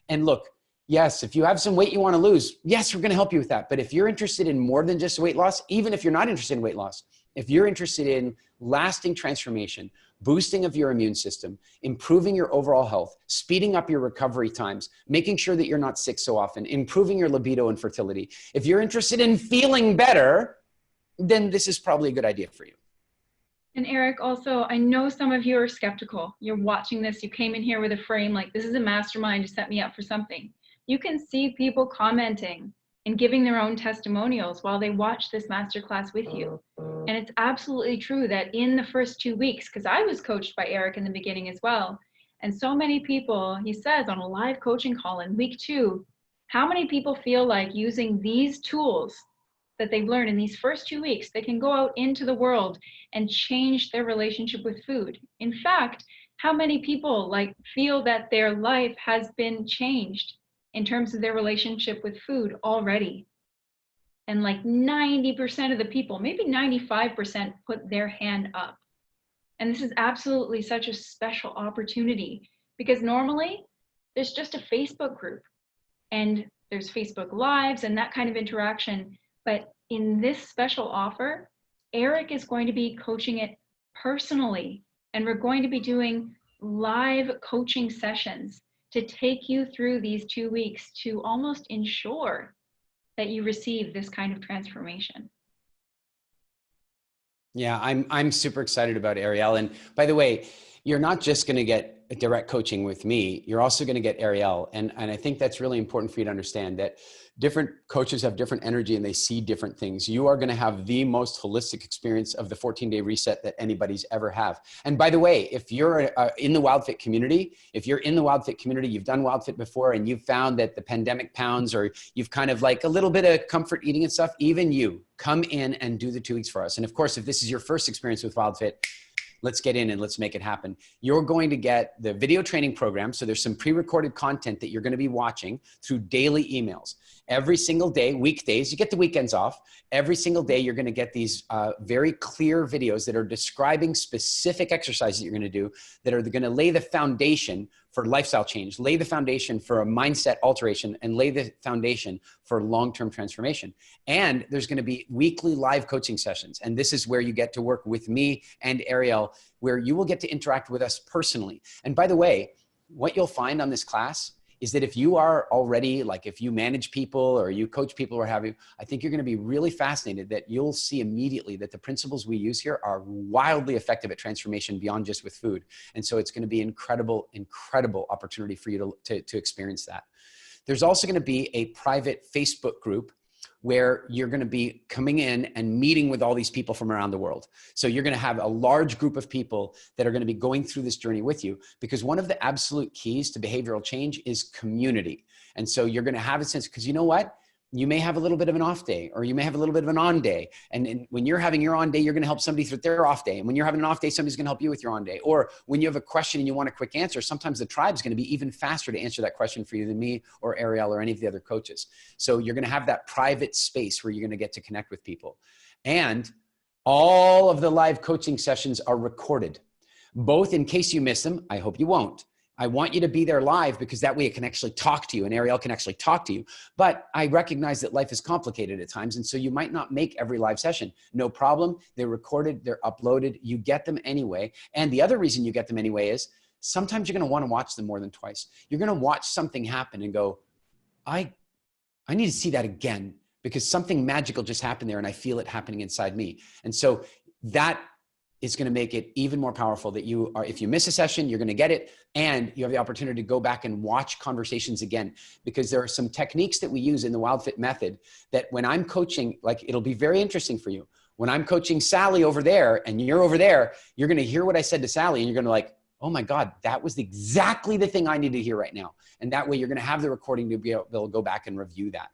And look, yes, if you have some weight you want to lose, yes, we're going to help you with that. But if you're interested in more than just weight loss, even if you're not interested in weight loss, if you're interested in lasting transformation, boosting of your immune system, improving your overall health, speeding up your recovery times, making sure that you're not sick so often, improving your libido and fertility, if you're interested in feeling better, then this is probably a good idea for you. And Eric, also, I know some of you are skeptical. You're watching this, you came in here with a frame like, this is a mastermind to set me up for something. You can see people commenting and giving their own testimonials while they watch this masterclass with you. And it's absolutely true that in the first 2 weeks, because I was coached by Eric in the beginning as well, and so many people, he says on a live coaching call in week 2, how many people feel like using these tools that they've learned in these first 2 weeks, they can go out into the world and change their relationship with food. In fact, how many people feel that their life has been changed in terms of their relationship with food already? And 90% of the people, maybe 95%, put their hand up. And this is absolutely such a special opportunity, because normally there's just a Facebook group and there's Facebook Lives and that kind of interaction. But in this special offer, Eric is going to be coaching it personally, and we're going to be doing live coaching sessions to take you through these 2 weeks to almost ensure that you receive this kind of transformation. Yeah, I'm super excited about Ariel. And by the way, you're not just going to get a direct coaching with me, you're also going to get Ariel. And I think that's really important for you to understand that different coaches have different energy and they see different things. You are going to have the most holistic experience of the 14-day reset that anybody's ever have. And by the way, if you're in the WildFit community, you've done WildFit before and you've found that the pandemic pounds, or you've kind of like a little bit of comfort eating and stuff, even you come in and do the 2 weeks for us. And of course, if this is your first experience with WildFit, let's get in and let's make it happen. You're going to get the video training program. So there's some pre-recorded content that you're going to be watching through daily emails. Every single day, weekdays, you get the weekends off. Every single day, you're going to get these very clear videos that are describing specific exercises that you're going to do that are going to lay the foundation for lifestyle change, lay the foundation for a mindset alteration, and lay the foundation for long-term transformation. And there's going to be weekly live coaching sessions. And this is where you get to work with me and Ariel, where you will get to interact with us personally. And by the way, what you'll find on this class is that if you are already, like if you manage people or you coach people or have you, I think you're going to be really fascinated that you'll see immediately that the principles we use here are wildly effective at transformation beyond just with food. And so it's going to be incredible, incredible opportunity for you to experience that. There's also going to be a private Facebook group where you're going to be coming in and meeting with all these people from around the world. So you're going to have a large group of people that are going to be going through this journey with you, because one of the absolute keys to behavioral change is community. And so you're going to have a sense, because you know what? You may have a little bit of an off day, or you may have a little bit of an on day. And when you're having your on day, you're going to help somebody through their off day. And when you're having an off day, somebody's going to help you with your on day. Or when you have a question and you want a quick answer, sometimes the tribe's going to be even faster to answer that question for you than me or Ariel or any of the other coaches. So you're going to have that private space where you're going to get to connect with people. And all of the live coaching sessions are recorded, both in case you miss them. I hope you won't. I want you to be there live, because that way it can actually talk to you and Ariel can actually talk to you. But I recognize that life is complicated at times. And so you might not make every live session. No problem. They're recorded, they're uploaded, you get them anyway. And the other reason you get them anyway is sometimes you're going to want to watch them more than twice. You're going to watch something happen and go, I need to see that again, because something magical just happened there and I feel it happening inside me. And so that is going to make it even more powerful that you are, if you miss a session, you're going to get it. And you have the opportunity to go back and watch conversations again, because there are some techniques that we use in the WildFit method that when I'm coaching, like it'll be very interesting for you. When I'm coaching Sally over there and you're over there, you're going to hear what I said to Sally and you're going to like, oh my God, that was exactly the thing I need to hear right now. And that way you're going to have the recording to be able to go back and review that.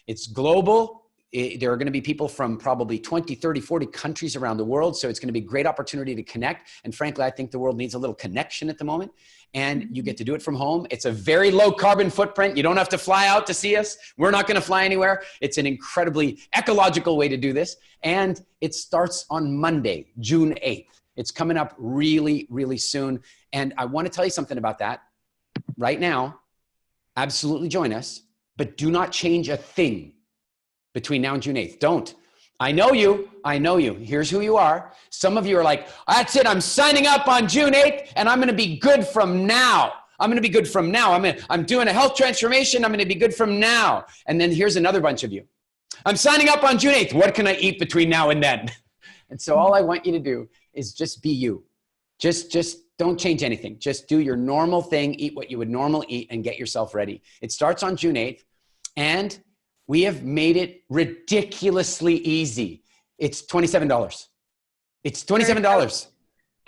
It's global. There are going to be people from probably 20, 30, 40 countries around the world. So it's going to be a great opportunity to connect. And frankly, I think the world needs a little connection at the moment. And you get to do it from home. It's a very low carbon footprint. You don't have to fly out to see us. We're not going to fly anywhere. It's an incredibly ecological way to do this. And it starts on Monday, June 8th. It's coming up really, really soon. And I want to tell you something about that right now. Absolutely join us, but do not change a thing between now and June 8th. Don't. I know you. I know you. Here's who you are. Some of you are like, that's it. I'm signing up on June 8th and I'm going to be good from now. I'm going to be good from now. I'm doing a health transformation. I'm going to be good from now. And then here's another bunch of you. I'm signing up on June 8th. What can I eat between now and then? And so all I want you to do is just be you. Just don't change anything. Just do your normal thing. Eat what you would normally eat and get yourself ready. It starts on June 8th. And we have made it ridiculously easy. It's $27. It's $27.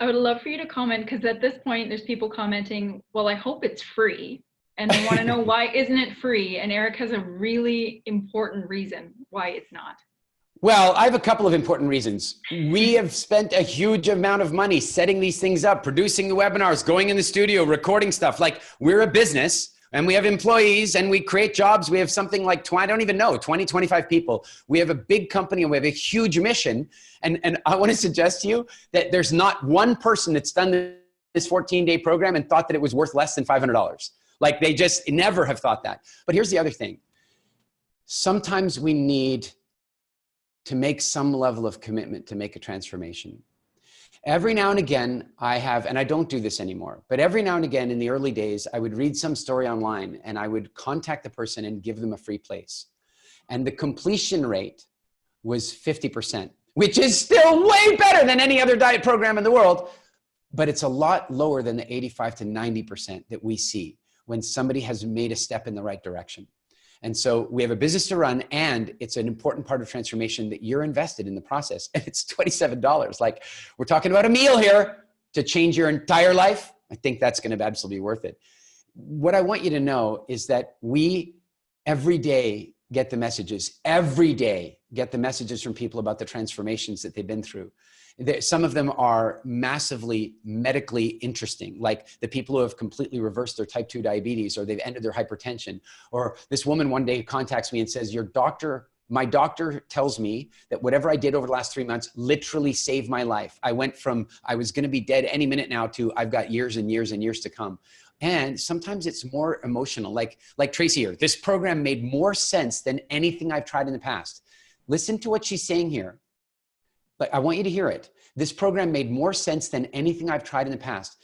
I would love for you to comment, because at this point, there's people commenting, well, I hope it's free. And they want to know, why isn't it free? And Eric has a really important reason why it's not. Well, I have a couple of important reasons. We have spent a huge amount of money setting these things up, producing the webinars, going in the studio, recording stuff. Like, we're a business. And we have employees and we create jobs. We have something like 20, 25 people. We have a big company and we have a huge mission. And I want to suggest to you that there's not one person that's done this 14-day program and thought that it was worth less than $500. Like, they just never have thought that. But here's the other thing. Sometimes we need to make some level of commitment to make a transformation. Every now and again, and I don't do this anymore, but every now and again in the early days, I would read some story online and I would contact the person and give them a free place. And the completion rate was 50%, which is still way better than any other diet program in the world. but it's a lot lower than the 85 to 90% that we see when somebody has made a step in the right direction. And so we have a business to run, and it's an important part of transformation that you're invested in the process. And it's $27. Like, we're talking about a meal here to change your entire life. I think that's going to be absolutely worth it. What I want you to know is that we every day get the messages, every day get the messages from people about the transformations that they've been through. Some of them are massively medically interesting, like the people who have completely reversed their type 2 diabetes, or they've ended their hypertension. Or this woman one day contacts me and says, my doctor tells me that whatever I did over the last 3 months literally saved my life. I went from, I was going to be dead any minute now, to I've got years and years and years to come. And sometimes it's more emotional, like Tracy here. This program made more sense than anything I've tried in the past. Listen to what she's saying here. Like, I want you to hear it. This program made more sense than anything I've tried in the past.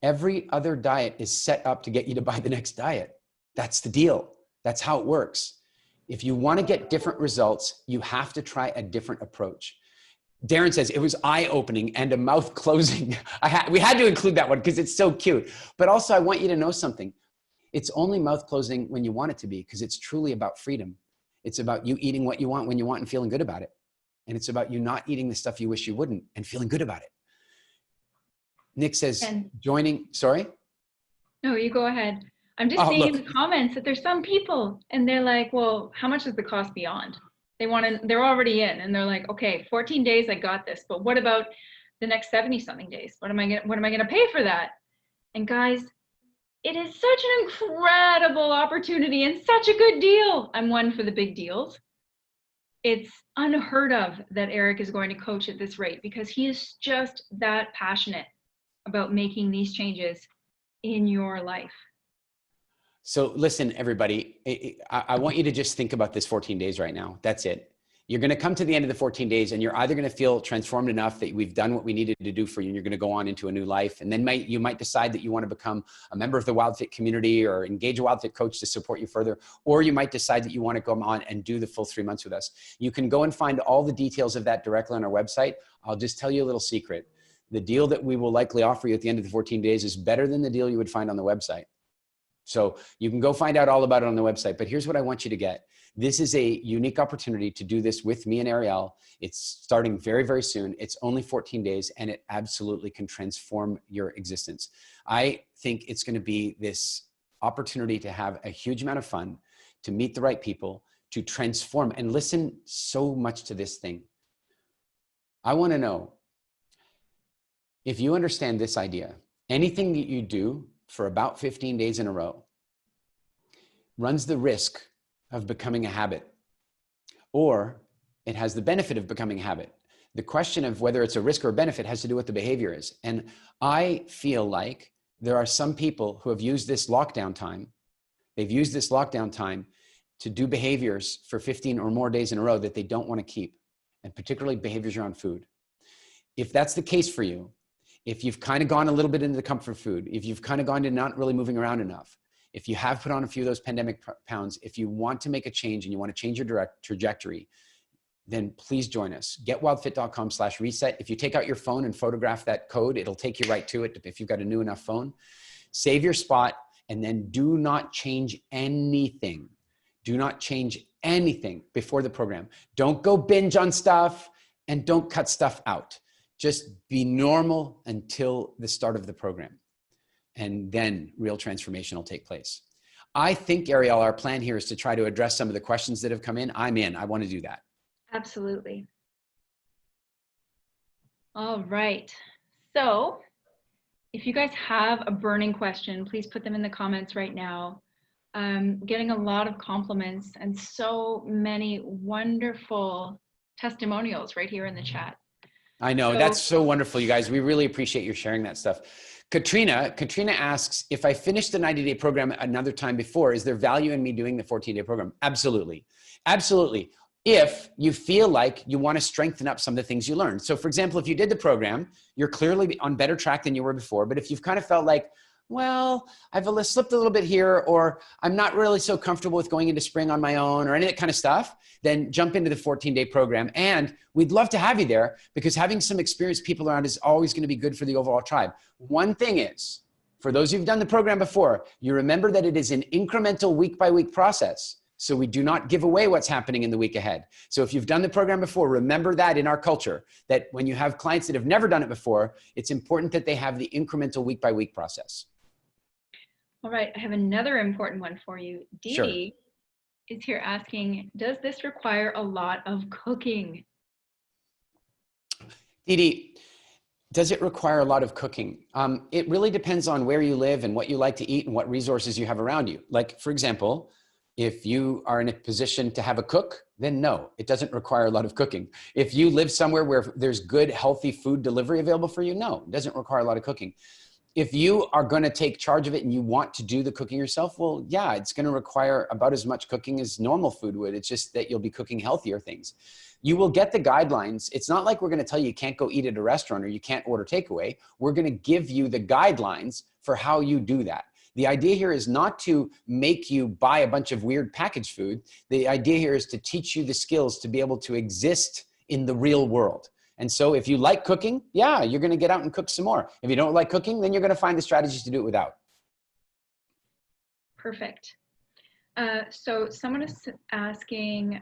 Every other diet is set up to get you to buy the next diet. That's the deal. That's how it works. If you want to get different results, you have to try a different approach. Darren says it was eye-opening and a mouth closing. We had to include that one because it's so cute. But also, I want you to know something. It's only mouth closing when you want it to be, because it's truly about freedom. It's about you eating what you want when you want and feeling good about it. And it's about you not eating the stuff you wish you wouldn't and feeling good about it. Nick says sorry? No, you go ahead. I'm just seeing in the comments that there's some people and they're like, well, how much is the cost beyond? They're already in, and they're like, okay, 14 days, I got this, but what about the next 70 something days? What am I going to pay for that? And guys, it is such an incredible opportunity and such a good deal. I'm one for the big deals. It's unheard of that Eric is going to coach at this rate, because he is just that passionate about making these changes in your life. So listen, everybody, I want you to just think about this 14 days right now. That's it. You're going to come to the end of the 14 days and you're either going to feel transformed enough that we've done what we needed to do for you, and you're going to go on into a new life. And then you might decide that you want to become a member of the WildFit community or engage a WildFit coach to support you further. Or you might decide that you want to go on and do the full 3 months with us. You can go and find all the details of that directly on our website. I'll just tell you a little secret. The deal that we will likely offer you at the end of the 14 days is better than the deal you would find on the website. So you can go find out all about it on the website, but here's what I want you to get. This is a unique opportunity to do this with me and Ariel. It's starting very, very soon. It's only 14 days, and it absolutely can transform your existence. I think it's going to be this opportunity to have a huge amount of fun, to meet the right people, to transform, and listen so much to this thing. I want to know, if you understand this idea, anything that you do for about 15 days in a row runs the risk of becoming a habit, or it has the benefit of becoming a habit. The question of whether it's a risk or a benefit has to do with the behavior is. And I feel like there are some people who have used this lockdown time. They've used this lockdown time to do behaviors for 15 or more days in a row that they don't want to keep, and particularly behaviors around food. If that's the case for you, if you've kind of gone a little bit into the comfort food, if you've kind of gone to not really moving around enough, if you have put on a few of those pandemic pounds, if you want to make a change and you want to change your trajectory, then please join us. GetWildFit.com/reset. If you take out your phone and photograph that code, it'll take you right to it if you've got a new enough phone. Save your spot, and then do not change anything. Do not change anything before the program. Don't go binge on stuff, and don't cut stuff out. Just be normal until the start of the program. And then real transformation will take place. I think, Ariel, our plan here is to try to address some of the questions that have come in. I'm in. I want to do that. Absolutely. All right. So if you guys have a burning question, please put them in the comments right now. Getting a lot of compliments and so many wonderful testimonials right here in the chat. I know, that's so wonderful, you guys. We really appreciate you sharing that stuff. Katrina asks, if I finished the 90-day program another time before, is there value in me doing the 14-day program? Absolutely. Absolutely. If you feel like you want to strengthen up some of the things you learned. So for example, if you did the program, you're clearly on better track than you were before. But if you've kind of felt like, well, I've slipped a little bit here, or I'm not really so comfortable with going into spring on my own, or any of that kind of stuff, then jump into the 14-day program. And we'd love to have you there, because having some experienced people around is always going to be good for the overall tribe. One thing is, for those who've done the program before, you remember that it is an incremental week-by-week process. So we do not give away what's happening in the week ahead. So if you've done the program before, remember that in our culture, that when you have clients that have never done it before, it's important that they have the incremental week-by-week process. All right, I have another important one for you. Dee Sure. Dee is here asking, does this require a lot of cooking? Dee Dee, does it require a lot of cooking? It really depends on where you live and what you like to eat and what resources you have around you. Like, for example, if you are in a position to have a cook, then no, it doesn't require a lot of cooking. If you live somewhere where there's good, healthy food delivery available for you, no, it doesn't require a lot of cooking. If you are going to take charge of it and you want to do the cooking yourself, well, yeah, it's going to require about as much cooking as normal food would. It's just that you'll be cooking healthier things. You will get the guidelines. It's not like we're going to tell you you can't go eat at a restaurant or you can't order takeaway. We're going to give you the guidelines for how you do that. The idea here is not to make you buy a bunch of weird packaged food. The idea here is to teach you the skills to be able to exist in the real world. And so if you like cooking, yeah, you're going to get out and cook some more. If you don't like cooking, then you're going to find the strategies to do it without. Perfect. So someone is asking,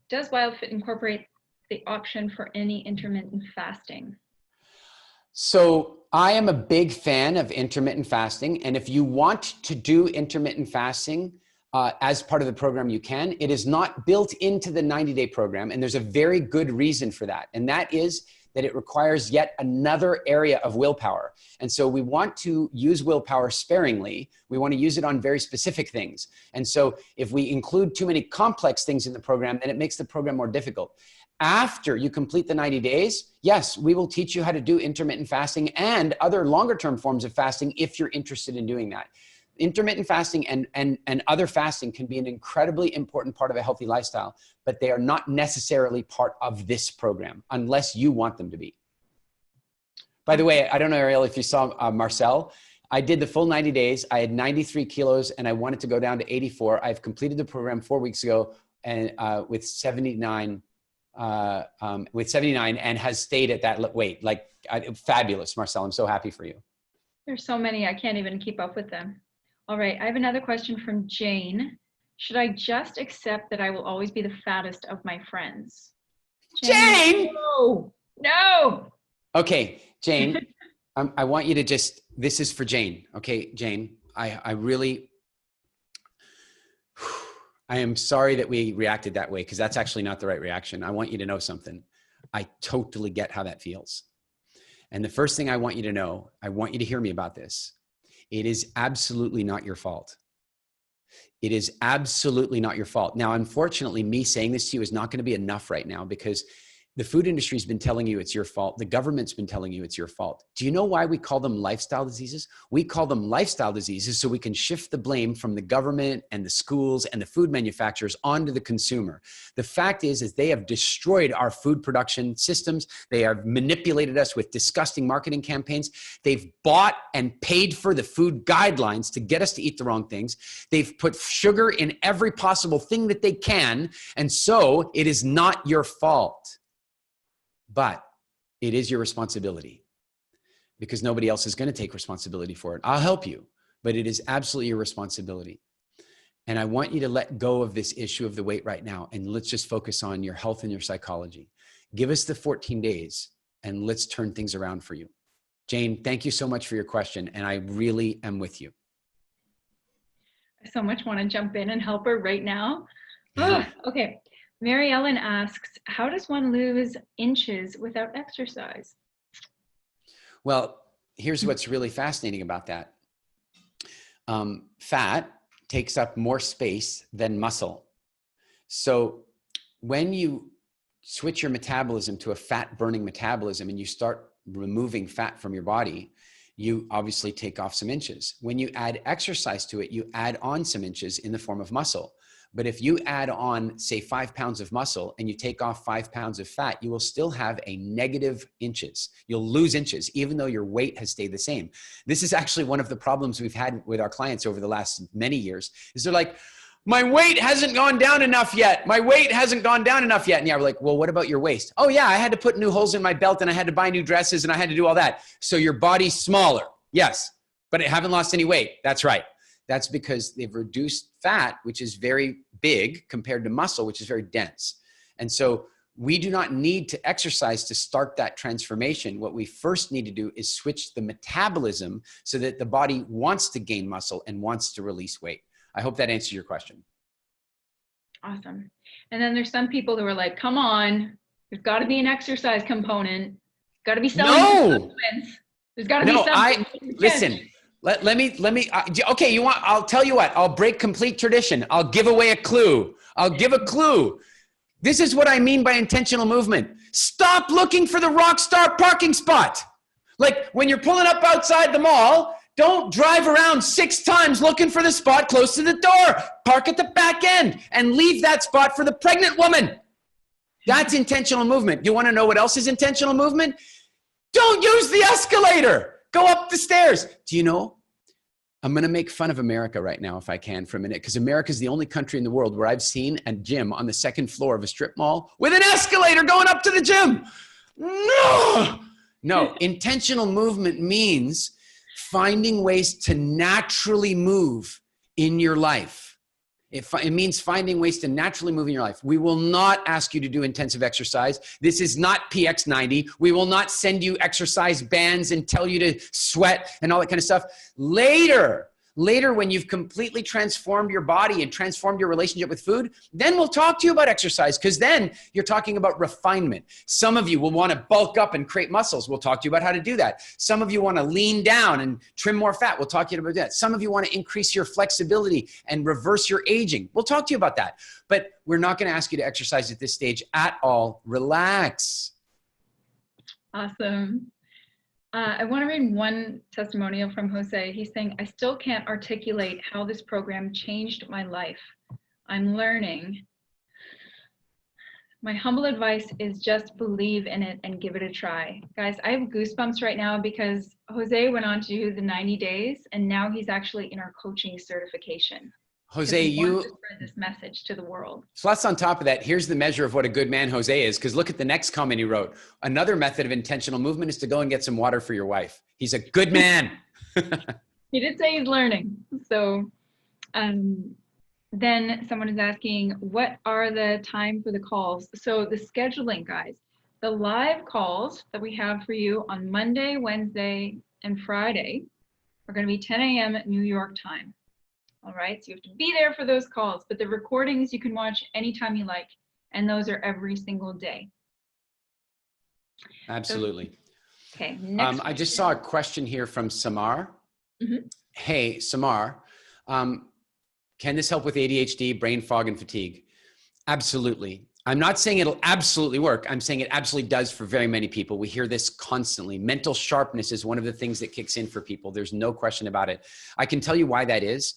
does WildFit incorporate the option for any intermittent fasting? So I am a big fan of intermittent fasting. And if you want to do intermittent fasting as part of the program, you can. It is not built into the 90-day program. And there's a very good reason for that. And that is that it requires yet another area of willpower. And so we want to use willpower sparingly. We want to use it on very specific things. And so if we include too many complex things in the program, then it makes the program more difficult. After you complete the 90 days, yes, we will teach you how to do intermittent fasting and other longer term forms of fasting if you're interested in doing that. Intermittent fasting and other fasting can be an incredibly important part of a healthy lifestyle, but they are not necessarily part of this program unless you want them to be. By the way, I don't know, Ariel, if you saw Marcel, I did the full 90 days. I had 93 kilos and I wanted to go down to 84. I've completed the program 4 weeks ago and with 79 and has stayed at that weight. Like fabulous, Marcel. I'm so happy for you. There's so many, I can't even keep up with them. All right, I have another question from Jane. Should I just accept that I will always be the fattest of my friends? Jane! No, no. Okay, Jane, I want you to just, this is for Jane. Okay, Jane, I am sorry that we reacted that way because that's actually not the right reaction. I want you to know something. I totally get how that feels. And the first thing I want you to know, I want you to hear me about this. It is absolutely not your fault. It is absolutely not your fault. Now, unfortunately, me saying this to you is not going to be enough right now because the food industry has been telling you it's your fault. The government's been telling you it's your fault. Do you know why we call them lifestyle diseases? We call them lifestyle diseases so we can shift the blame from the government and the schools and the food manufacturers onto the consumer. The fact is they have destroyed our food production systems. They have manipulated us with disgusting marketing campaigns. They've bought and paid for the food guidelines to get us to eat the wrong things. They've put sugar in every possible thing that they can. And so it is not your fault. But it is your responsibility because nobody else is going to take responsibility for it. I'll help you, but it is absolutely your responsibility. And I want you to let go of this issue of the weight right now. And let's just focus on your health and your psychology. Give us the 14 days and let's turn things around for you. Jane, thank you so much for your question. And I really am with you. I so much want to jump in and help her right now. Oh, okay. Mary Ellen asks, how does one lose inches without exercise? Well, here's what's really fascinating about that. Fat takes up more space than muscle. So when you switch your metabolism to a fat burning metabolism and you start removing fat from your body, you obviously take off some inches. When you add exercise to it, you add on some inches in the form of muscle. But if you add on, say, 5 pounds of muscle and you take off 5 pounds of fat, you will still have a negative inches. You'll lose inches, even though your weight has stayed the same. This is actually one of the problems we've had with our clients over the last many years, is they're like, my weight hasn't gone down enough yet. My weight hasn't gone down enough yet. And yeah, we're like, well, what about your waist? Oh yeah, I had to put new holes in my belt and I had to buy new dresses and I had to do all that. So your body's smaller. Yes, but I haven't lost any weight. That's right. That's because they've reduced fat, which is very big, compared to muscle, which is very dense. And so we do not need to exercise to start that transformation. What we first need to do is switch the metabolism so that the body wants to gain muscle and wants to release weight. I hope that answers your question. Awesome. And then there's some people who are like, come on, there's got to be an exercise component. Got to be selling supplements. There's got to be something. Listen, let me, okay, I'll tell you what, I'll break complete tradition. I'll give away a clue. I'll give a clue. This is what I mean by intentional movement. Stop looking for the rock star parking spot. Like when you're pulling up outside the mall, don't drive around 6 times looking for the spot close to the door. Park at the back end and leave that spot for the pregnant woman. That's intentional movement. You want to know what else is intentional movement? Don't use the escalator. Go up the stairs. Do you know? I'm going to make fun of America right now if I can for a minute, because America is the only country in the world where I've seen a gym on the 2nd floor of a strip mall with an escalator going up to the gym. No, intentional movement means finding ways to naturally move in your life. It means finding ways to naturally move in your life. We will not ask you to do intensive exercise. This is not PX90. We will not send you exercise bands and tell you to sweat and all that kind of stuff. Later, when you've completely transformed your body and transformed your relationship with food, then we'll talk to you about exercise, because then you're talking about refinement. Some of you will want to bulk up and create muscles. We'll talk to you about how to do that. Some of you want to lean down and trim more fat. We'll talk to you about that. Some of you want to increase your flexibility and reverse your aging. We'll talk to you about that. But we're not going to ask you to exercise at this stage at all. Relax. Awesome. I want to read one testimonial from Jose. He's saying, I still can't articulate how this program changed my life. I'm learning. My humble advice is just believe in it and give it a try. Guys, I have goosebumps right now because Jose went on to do the 90 days and now he's actually in our coaching certification. Jose, you spread this message to the world. So that's on top of that. Here's the measure of what a good man Jose is, because look at the next comment he wrote. Another method of intentional movement is to go and get some water for your wife. He's a good man. He did say he's learning. So then someone is asking, what are the time for the calls? So the scheduling, guys, the live calls that we have for you on Monday, Wednesday, and Friday are going to be 10 a.m. New York time. All right, so you have to be there for those calls, but the recordings you can watch anytime you like, and those are every single day. Absolutely. So, okay, next I just saw a question here from Samar. Mm-hmm. Hey, Samar, can this help with ADHD, brain fog, and fatigue? Absolutely. I'm not saying it'll absolutely work. I'm saying it absolutely does for very many people. We hear this constantly. Mental sharpness is one of the things that kicks in for people. There's no question about it. I can tell you why that is.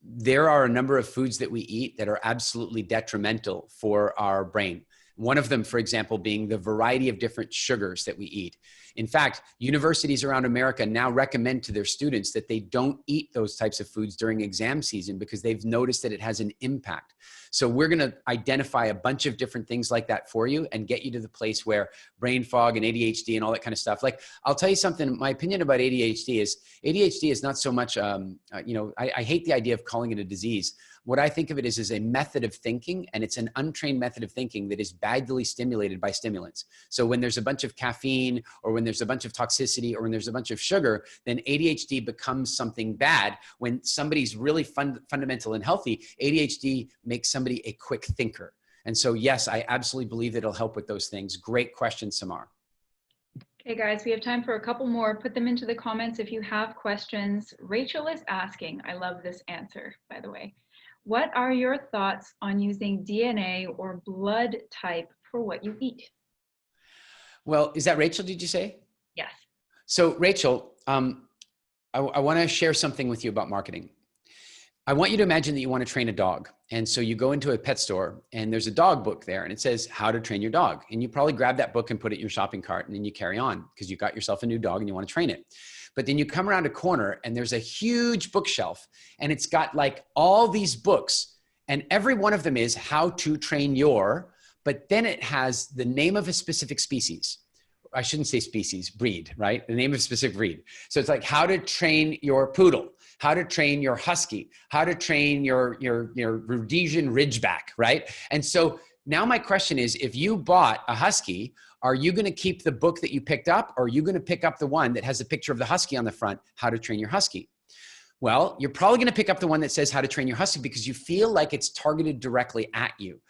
There are a number of foods that we eat that are absolutely detrimental for our brain. One of them, for example, being the variety of different sugars that we eat. In fact, universities around America now recommend to their students that they don't eat those types of foods during exam season because they've noticed that it has an impact. So we're going to identify a bunch of different things like that for you and get you to the place where brain fog and ADHD and all that kind of stuff. Like, I'll tell you something, my opinion about ADHD is not so much, I hate the idea of calling it a disease. What I think of it is a method of thinking, and it's an untrained method of thinking that is badly stimulated by stimulants. So when there's a bunch of caffeine, or when there's a bunch of toxicity, or when there's a bunch of sugar, then ADHD becomes something bad. When somebody's really fundamental and healthy, ADHD makes somebody a quick thinker. And so, yes, I absolutely believe that it'll help with those things. Great question, Samar. Okay, guys, we have time for a couple more. Put them into the comments if you have questions. Rachel is asking, I love this answer, by the way. What are your thoughts on using DNA or blood type for what you eat? Well, is that Rachel, did you say? Yes. So Rachel, I want to share something with you about marketing. I want you to imagine that you want to train a dog. And so you go into a pet store and there's a dog book there and it says how to train your dog. And you probably grab that book and put it in your shopping cart and then you carry on because you got yourself a new dog and you want to train it. But then you come around a corner and there's a huge bookshelf and it's got like all these books and every one of them is how to train your, but then it has the name of a specific species. I shouldn't say species, breed, right? The name of a specific breed. So it's like how to train your poodle, how to train your husky, how to train your Rhodesian Ridgeback, right? And so now my question is, if you bought a husky, are you going to keep the book that you picked up, or are you going to pick up the one that has a picture of the husky on the front, how to train your husky? Well, you're probably going to pick up the one that says how to train your husky because you feel like it's targeted directly at you.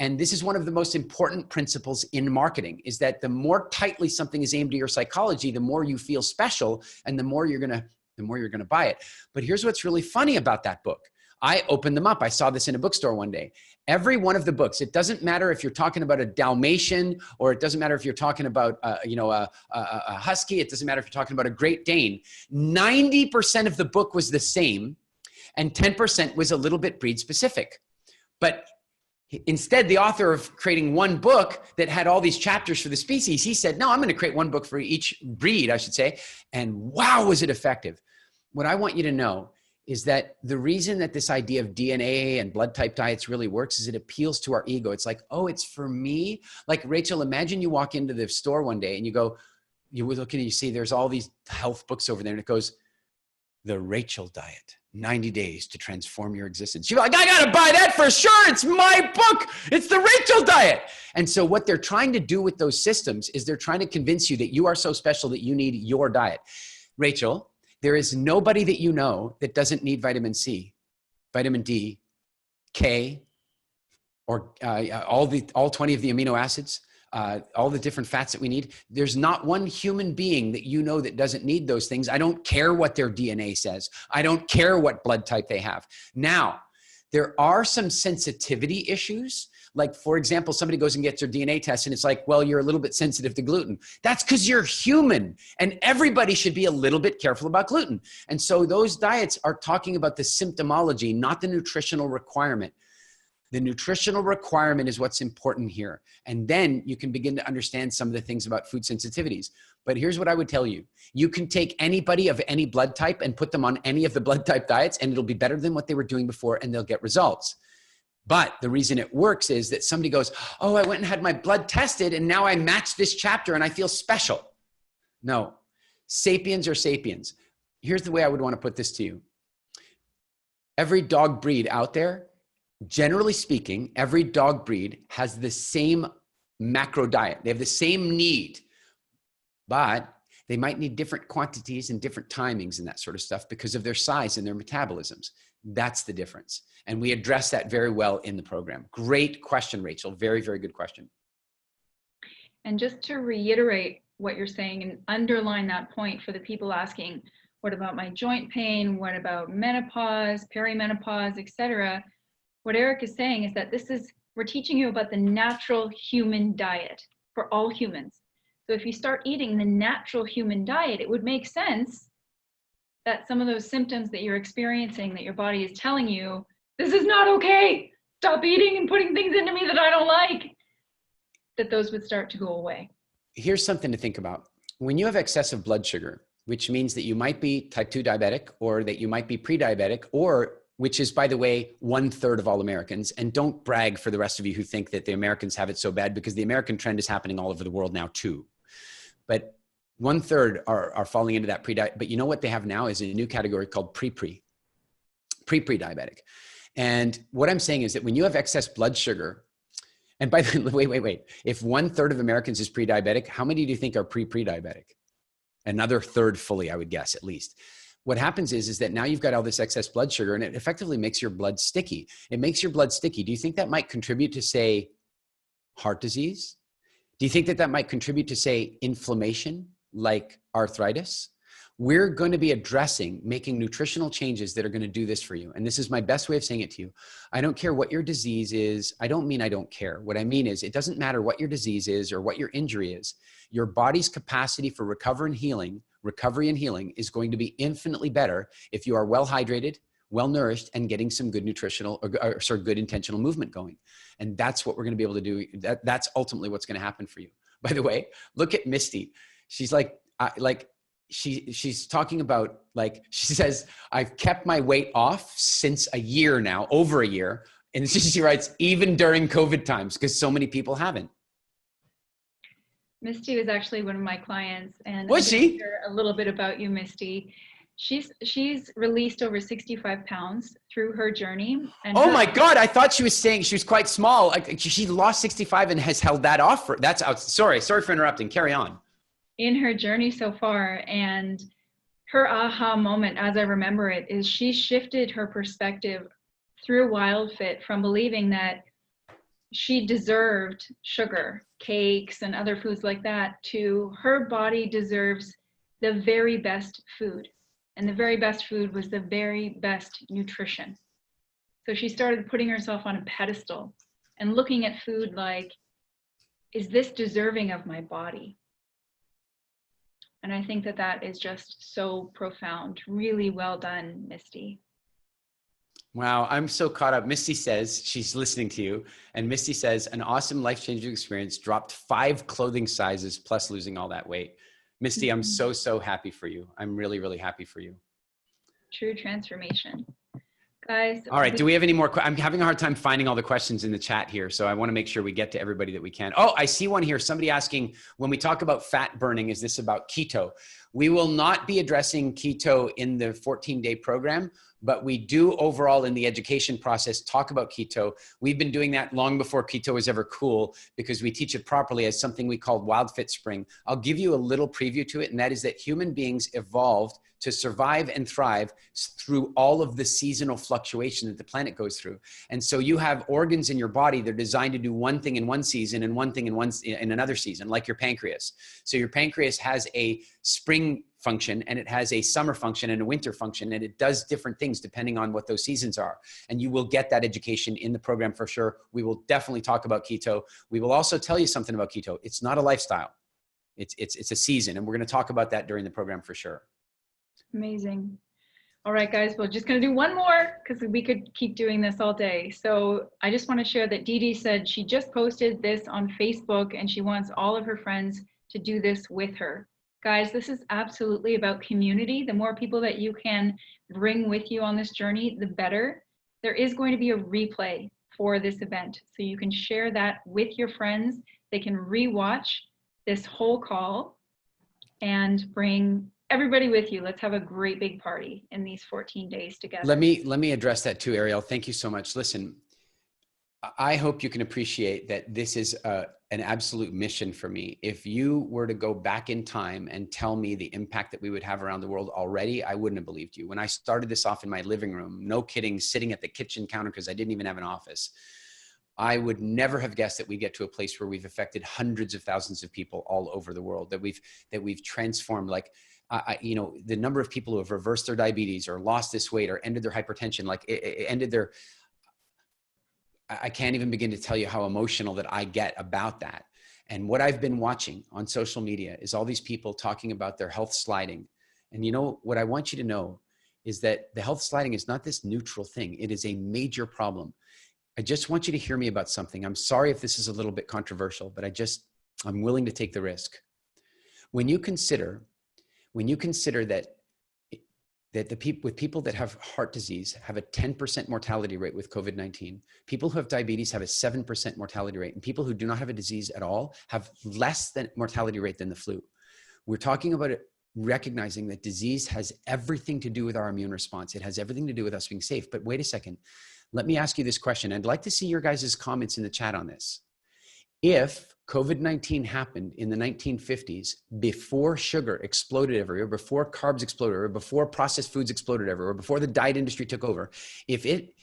And this is one of the most important principles in marketing, is that the more tightly something is aimed at your psychology, the more you feel special and the more you're going to buy it. But here's what's really funny about that book. I opened them up. I saw this in a bookstore one day. Every one of the books, it doesn't matter if you're talking about a Dalmatian, or it doesn't matter if you're talking about, a husky. It doesn't matter if you're talking about a Great Dane. 90% of the book was the same and 10% was a little bit breed specific. But instead, the author of creating one book that had all these chapters for the species, he said, no, I'm going to create one book for each breed, I should say. And wow, was it effective. What I want you to know is that the reason that this idea of DNA and blood type diets really works is it appeals to our ego. It's like, oh, it's for me. Like, Rachel, imagine you walk into the store one day and you go, you look and you see there's all these health books over there and it goes, the Rachel diet. 90 days to transform your existence. You're like, I got to buy that for sure. It's my book. It's the Rachel diet. And so what they're trying to do with those systems is they're trying to convince you that you are so special that you need your diet. Rachel, there is nobody that you know that doesn't need vitamin C, vitamin D, K, or all 20 of the amino acids. All the different fats that we need. There's not one human being that you know that doesn't need those things. I don't care what their DNA says. I don't care what blood type they have. Now, there are some sensitivity issues. Like, for example, somebody goes and gets their DNA test and it's like, well, you're a little bit sensitive to gluten. That's because you're human, and everybody should be a little bit careful about gluten. And so those diets are talking about the symptomology, not the nutritional requirement. The nutritional requirement is what's important here. And then you can begin to understand some of the things about food sensitivities. But here's what I would tell you. You can take anybody of any blood type and put them on any of the blood type diets, and it'll be better than what they were doing before, and they'll get results. But the reason it works is that somebody goes, oh, I went and had my blood tested and now I match this chapter and I feel special. No, sapiens are sapiens. Here's the way I would want to put this to you. Every dog breed out there, generally speaking, every dog breed has the same macro diet. They have the same need, but they might need different quantities and different timings and that sort of stuff because of their size and their metabolisms. That's the difference. And we address that very well in the program. Great question, Rachel. Very, very good question. And just to reiterate what you're saying and underline that point for the people asking, what about my joint pain? What about menopause, perimenopause, etc.? What Eric is saying is that we're teaching you about the natural human diet for all humans. So if you start eating the natural human diet, it would make sense that some of those symptoms that you're experiencing, that your body is telling you, this is not okay, stop eating and putting things into me that I don't like, that those would start to go away. Here's something to think about. When you have excessive blood sugar, which means that you might be type 2 diabetic, or that you might be pre-diabetic, or which is, by the way, 1/3 of all Americans. And don't brag for the rest of you who think that the Americans have it so bad, because the American trend is happening all over the world now too. But 1/3 are falling into that pre-diabetic. But you know what they have now is a new category called pre-diabetic. And what I'm saying is that when you have excess blood sugar, and by the way, wait. If 1/3 of Americans is pre-diabetic, how many do you think are pre-diabetic? Another third fully, I would guess, at least. What happens is that now you've got all this excess blood sugar, and it effectively makes your blood sticky. It makes your blood sticky. Do you think that might contribute to, say, heart disease? Do you think that might contribute to, say, inflammation, like arthritis? We're going to be making nutritional changes that are going to do this for you. And this is my best way of saying it to you. I don't care what your disease is. I don't mean I don't care. What I mean is it doesn't matter what your disease is or what your injury is. Your body's capacity for recovery and healing is going to be infinitely better if you are well hydrated, well nourished, and getting some good nutritional or sort of good intentional movement going. And that's what we're going to be able to do. That's ultimately what's going to happen for you. By the way, look at Misty. She's like she's talking about, like, she says, I've kept my weight off since a year now, over a year. And she writes, even during COVID times, because so many people haven't. Misty was actually one of my clients, and was she? Share a little bit about you, Misty. She's released over 65 pounds through her journey. And oh my God, I thought she was saying she was quite small. She lost 65 and has held that off. That's out. Sorry for interrupting. Carry on. In her journey so far, and her aha moment, as I remember it, is she shifted her perspective through WildFit from believing that she deserved sugar, cakes, and other foods like that, to her body deserves the very best food. And the very best food was the very best nutrition. So she started putting herself on a pedestal and looking at food like, is this deserving of my body? And I think that that is just so profound. Really well done, Misty. Wow, I'm so caught up. Misty says she's listening to you, and Misty says an awesome life-changing experience, dropped 5 clothing sizes plus losing all that weight. Misty, I'm so happy for you. I'm really, really happy for you. True transformation. Guys. All right, do we have any more? I'm having a hard time finding all the questions in the chat here, so I want to make sure we get to everybody that we can. Oh, I see one here. Somebody asking, when we talk about fat burning, is this about keto? We will not be addressing keto in the 14-day program, but we do overall in the education process talk about keto. We've been doing that long before keto was ever cool, because we teach it properly as something we call WildFit Spring. I'll give you a little preview to it, and that is that human beings evolved to survive and thrive through all of the seasonal fluctuation that the planet goes through. And so you have organs in your body that are designed to do one thing in one season and one thing in another season, like your pancreas. So your pancreas has a spring function, and it has a summer function and a winter function, and it does different things depending on what those seasons are. And you will get that education in the program for sure. We will definitely talk about keto. We will also tell you something about keto. It's not a lifestyle. It's a season, and we're going to talk about that during the program for sure. Amazing. All right, guys, we're just going to do one more because we could keep doing this all day. So I just want to share that Dee Dee said she just posted this on Facebook, and she wants all of her friends to do this with her. Guys, this is absolutely about community. The more people that you can bring with you on this journey, the better. There is going to be a replay for this event, so you can share that with your friends. They can rewatch this whole call and bring everybody with you. Let's have a great big party in these 14 days together. Let me address that too, Ariel. Thank you so much. Listen, I hope you can appreciate that this is an absolute mission for me. If you were to go back in time and tell me the impact that we would have around the world already, I wouldn't have believed you. When I started this off in my living room, no kidding, sitting at the kitchen counter because I didn't even have an office, I would never have guessed that we get to a place where we've affected hundreds of thousands of people all over the world, that we've transformed, like, you know, the number of people who have reversed their diabetes or lost this weight or ended their hypertension, like it ended their, I can't even begin to tell you how emotional that I get about that. And what I've been watching on social media is all these people talking about their health sliding. And you know, what I want you to know is that the health sliding is not this neutral thing. It is a major problem. I just want you to hear me about something. I'm sorry if this is a little bit controversial, but I'm willing to take the risk. When you consider that the people that have heart disease have a 10% mortality rate with COVID-19. People who have diabetes have a 7% mortality rate, and people who do not have a disease at all have less than mortality rate than the flu. We're talking about it, recognizing that disease has everything to do with our immune response. It has everything to do with us being safe. But wait a second. Let me ask you this question. I'd like to see your guys' comments in the chat on this. If COVID-19 happened in the 1950s, before sugar exploded everywhere, before carbs exploded everywhere, before processed foods exploded everywhere, before the diet industry took over, if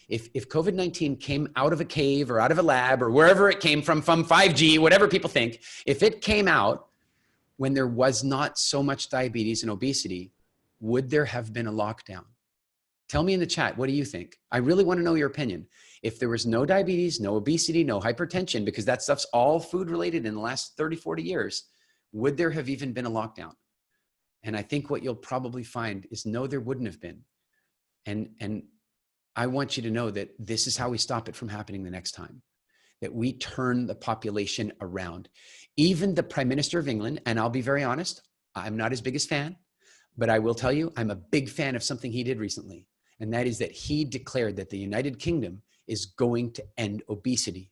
COVID-19 came out of a cave or out of a lab or wherever it came from 5G, whatever people think, if it came out when there was not so much diabetes and obesity, would there have been a lockdown? Tell me in the chat, what do you think? I really want to know your opinion. If there was no diabetes, no obesity, no hypertension, because that stuff's all food related in the last 30, 40 years, would there have even been a lockdown? And I think what you'll probably find is no, there wouldn't have been. And I want you to know that this is how we stop it from happening the next time, that we turn the population around. Even the Prime Minister of England, and I'll be very honest, I'm not his biggest fan, but I will tell you, I'm a big fan of something he did recently. And that is that he declared that the United Kingdom is going to end obesity.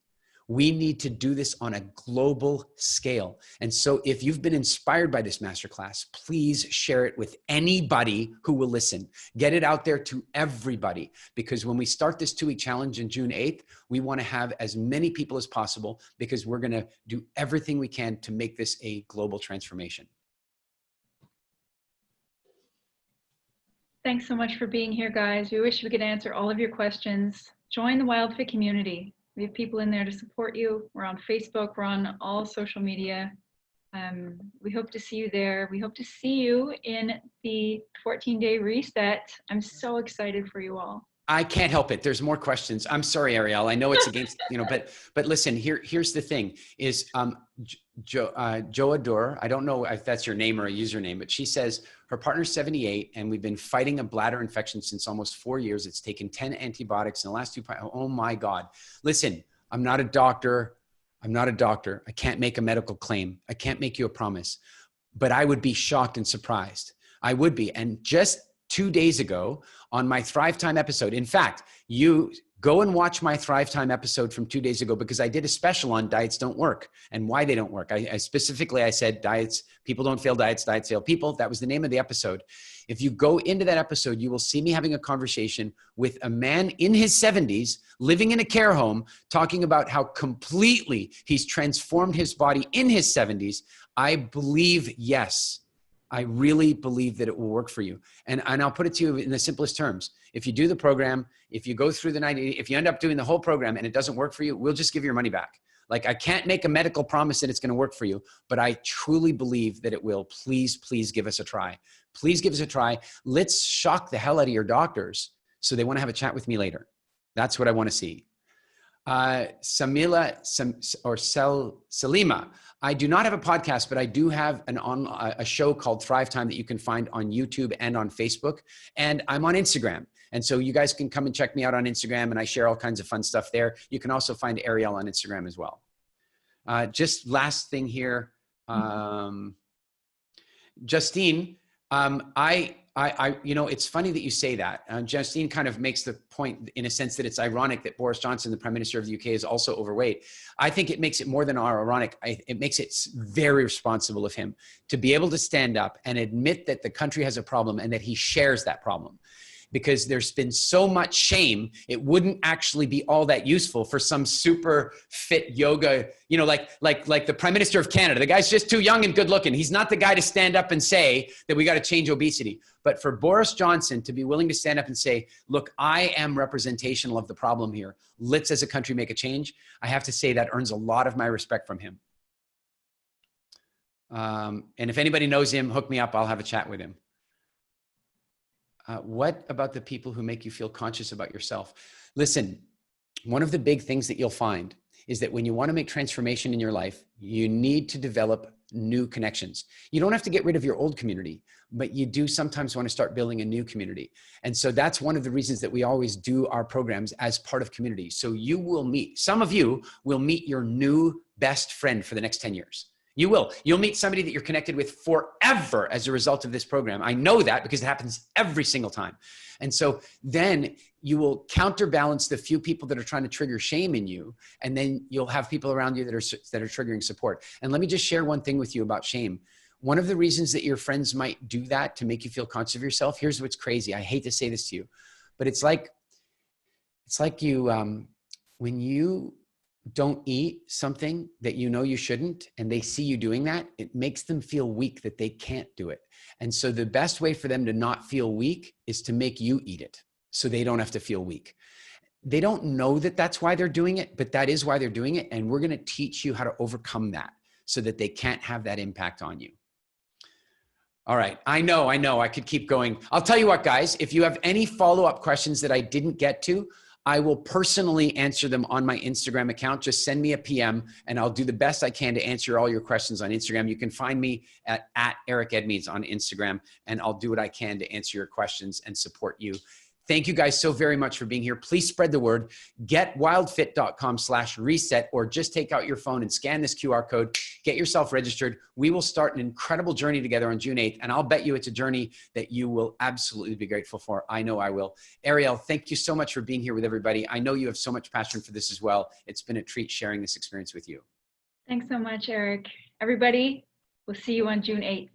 We need to do this on a global scale. And so if you've been inspired by this masterclass, please share it with anybody who will listen. Get it out there to everybody, because when we start this 2-week challenge on June 8th, we want to have as many people as possible, because we're going to do everything we can to make this a global transformation. Thanks so much for being here, guys. We wish we could answer all of your questions. Join the WildFit community. We have people in there to support you. We're on Facebook. We're on all social media. We hope to see you there. We hope to see you in the 14-day reset. I'm so excited for you all. I can't help it. There's more questions. I'm sorry, Ariel. I know it's against, but listen, here's the thing is, Joador, I don't know if that's your name or a username, but she says her partner's 78 and we've been fighting a bladder infection since almost 4 years. It's taken 10 antibiotics in the last 2. Oh my God. Listen, I'm not a doctor. I can't make a medical claim. I can't make you a promise, but I would be shocked and surprised. I would be. And just 2 days ago on my Thrive Time episode, in fact, you go and watch my Thrive Time episode from 2 days ago, because I did a special on diets don't work and why they don't work. I specifically said diets, people don't fail diets, diets fail people. That was the name of the episode. If you go into that episode, you will see me having a conversation with a man in his 70s living in a care home, talking about how completely he's transformed his body in his 70s. I believe, yes, I really believe that it will work for you. And I'll put it to you in the simplest terms. If you do the program, if you go through the 90, if you end up doing the whole program and it doesn't work for you, we'll just give your money back. Like, I can't make a medical promise that it's going to work for you, but I truly believe that it will. Please, please give us a try. Please give us a try. Let's shock the hell out of your doctors so they want to have a chat with me later. That's what I want to see. Salima, I do not have a podcast, but I do have a show called Thrive Time that you can find on YouTube and on Facebook. And I'm on Instagram. And so you guys can come and check me out on Instagram, and I share all kinds of fun stuff there. You can also find Ariel on Instagram as well. Just last thing here. Justine, it's funny that you say that. Justine kind of makes the point in a sense that it's ironic that Boris Johnson, the Prime Minister of the UK, is also overweight. I think it makes it more than ironic. It makes it very responsible of him to be able to stand up and admit that the country has a problem and that he shares that problem. Because there's been so much shame, it wouldn't actually be all that useful for some super fit yoga, like the Prime Minister of Canada. The guy's just too young and good looking. He's not the guy to stand up and say that we got to change obesity. But for Boris Johnson to be willing to stand up and say, look, I am representational of the problem here. Let's as a country make a change. I have to say that earns a lot of my respect from him. And if anybody knows him, hook me up. I'll have a chat with him. What about the people who make you feel conscious about yourself? Listen, one of the big things that you'll find is that when you want to make transformation in your life, you need to develop new connections. You don't have to get rid of your old community, but you do sometimes want to start building a new community. And so that's one of the reasons that we always do our programs as part of community. So you will meet, some of you will meet your new best friend for the next 10 years. You will. You'll meet somebody that you're connected with forever as a result of this program. I know that because it happens every single time. And so then you will counterbalance the few people that are trying to trigger shame in you. And then you'll have people around you that are triggering support. And let me just share one thing with you about shame. One of the reasons that your friends might do that to make you feel conscious of yourself, here's what's crazy. I hate to say this to you, but it's like you, when you don't eat something that you know you shouldn't, and they see you doing that, it makes them feel weak that they can't do it. And so the best way for them to not feel weak is to make you eat it so they don't have to feel weak. They don't know that that's why they're doing it, but that is why they're doing it. And we're going to teach you how to overcome that so that they can't have that impact on you. All right. I know. I could keep going. I'll tell you what, guys, if you have any follow-up questions that I didn't get to, I will personally answer them on my Instagram account. Just send me a PM and I'll do the best I can to answer all your questions on Instagram. You can find me at Eric Edmeades on Instagram, and I'll do what I can to answer your questions and support you. Thank you guys so very much for being here. Please spread the word. Get wildfit.com/reset, or just take out your phone and scan this QR code. Get yourself registered. We will start an incredible journey together on June 8th. And I'll bet you it's a journey that you will absolutely be grateful for. I know I will. Ariel, thank you so much for being here with everybody. I know you have so much passion for this as well. It's been a treat sharing this experience with you. Thanks so much, Eric. Everybody, we'll see you on June 8th.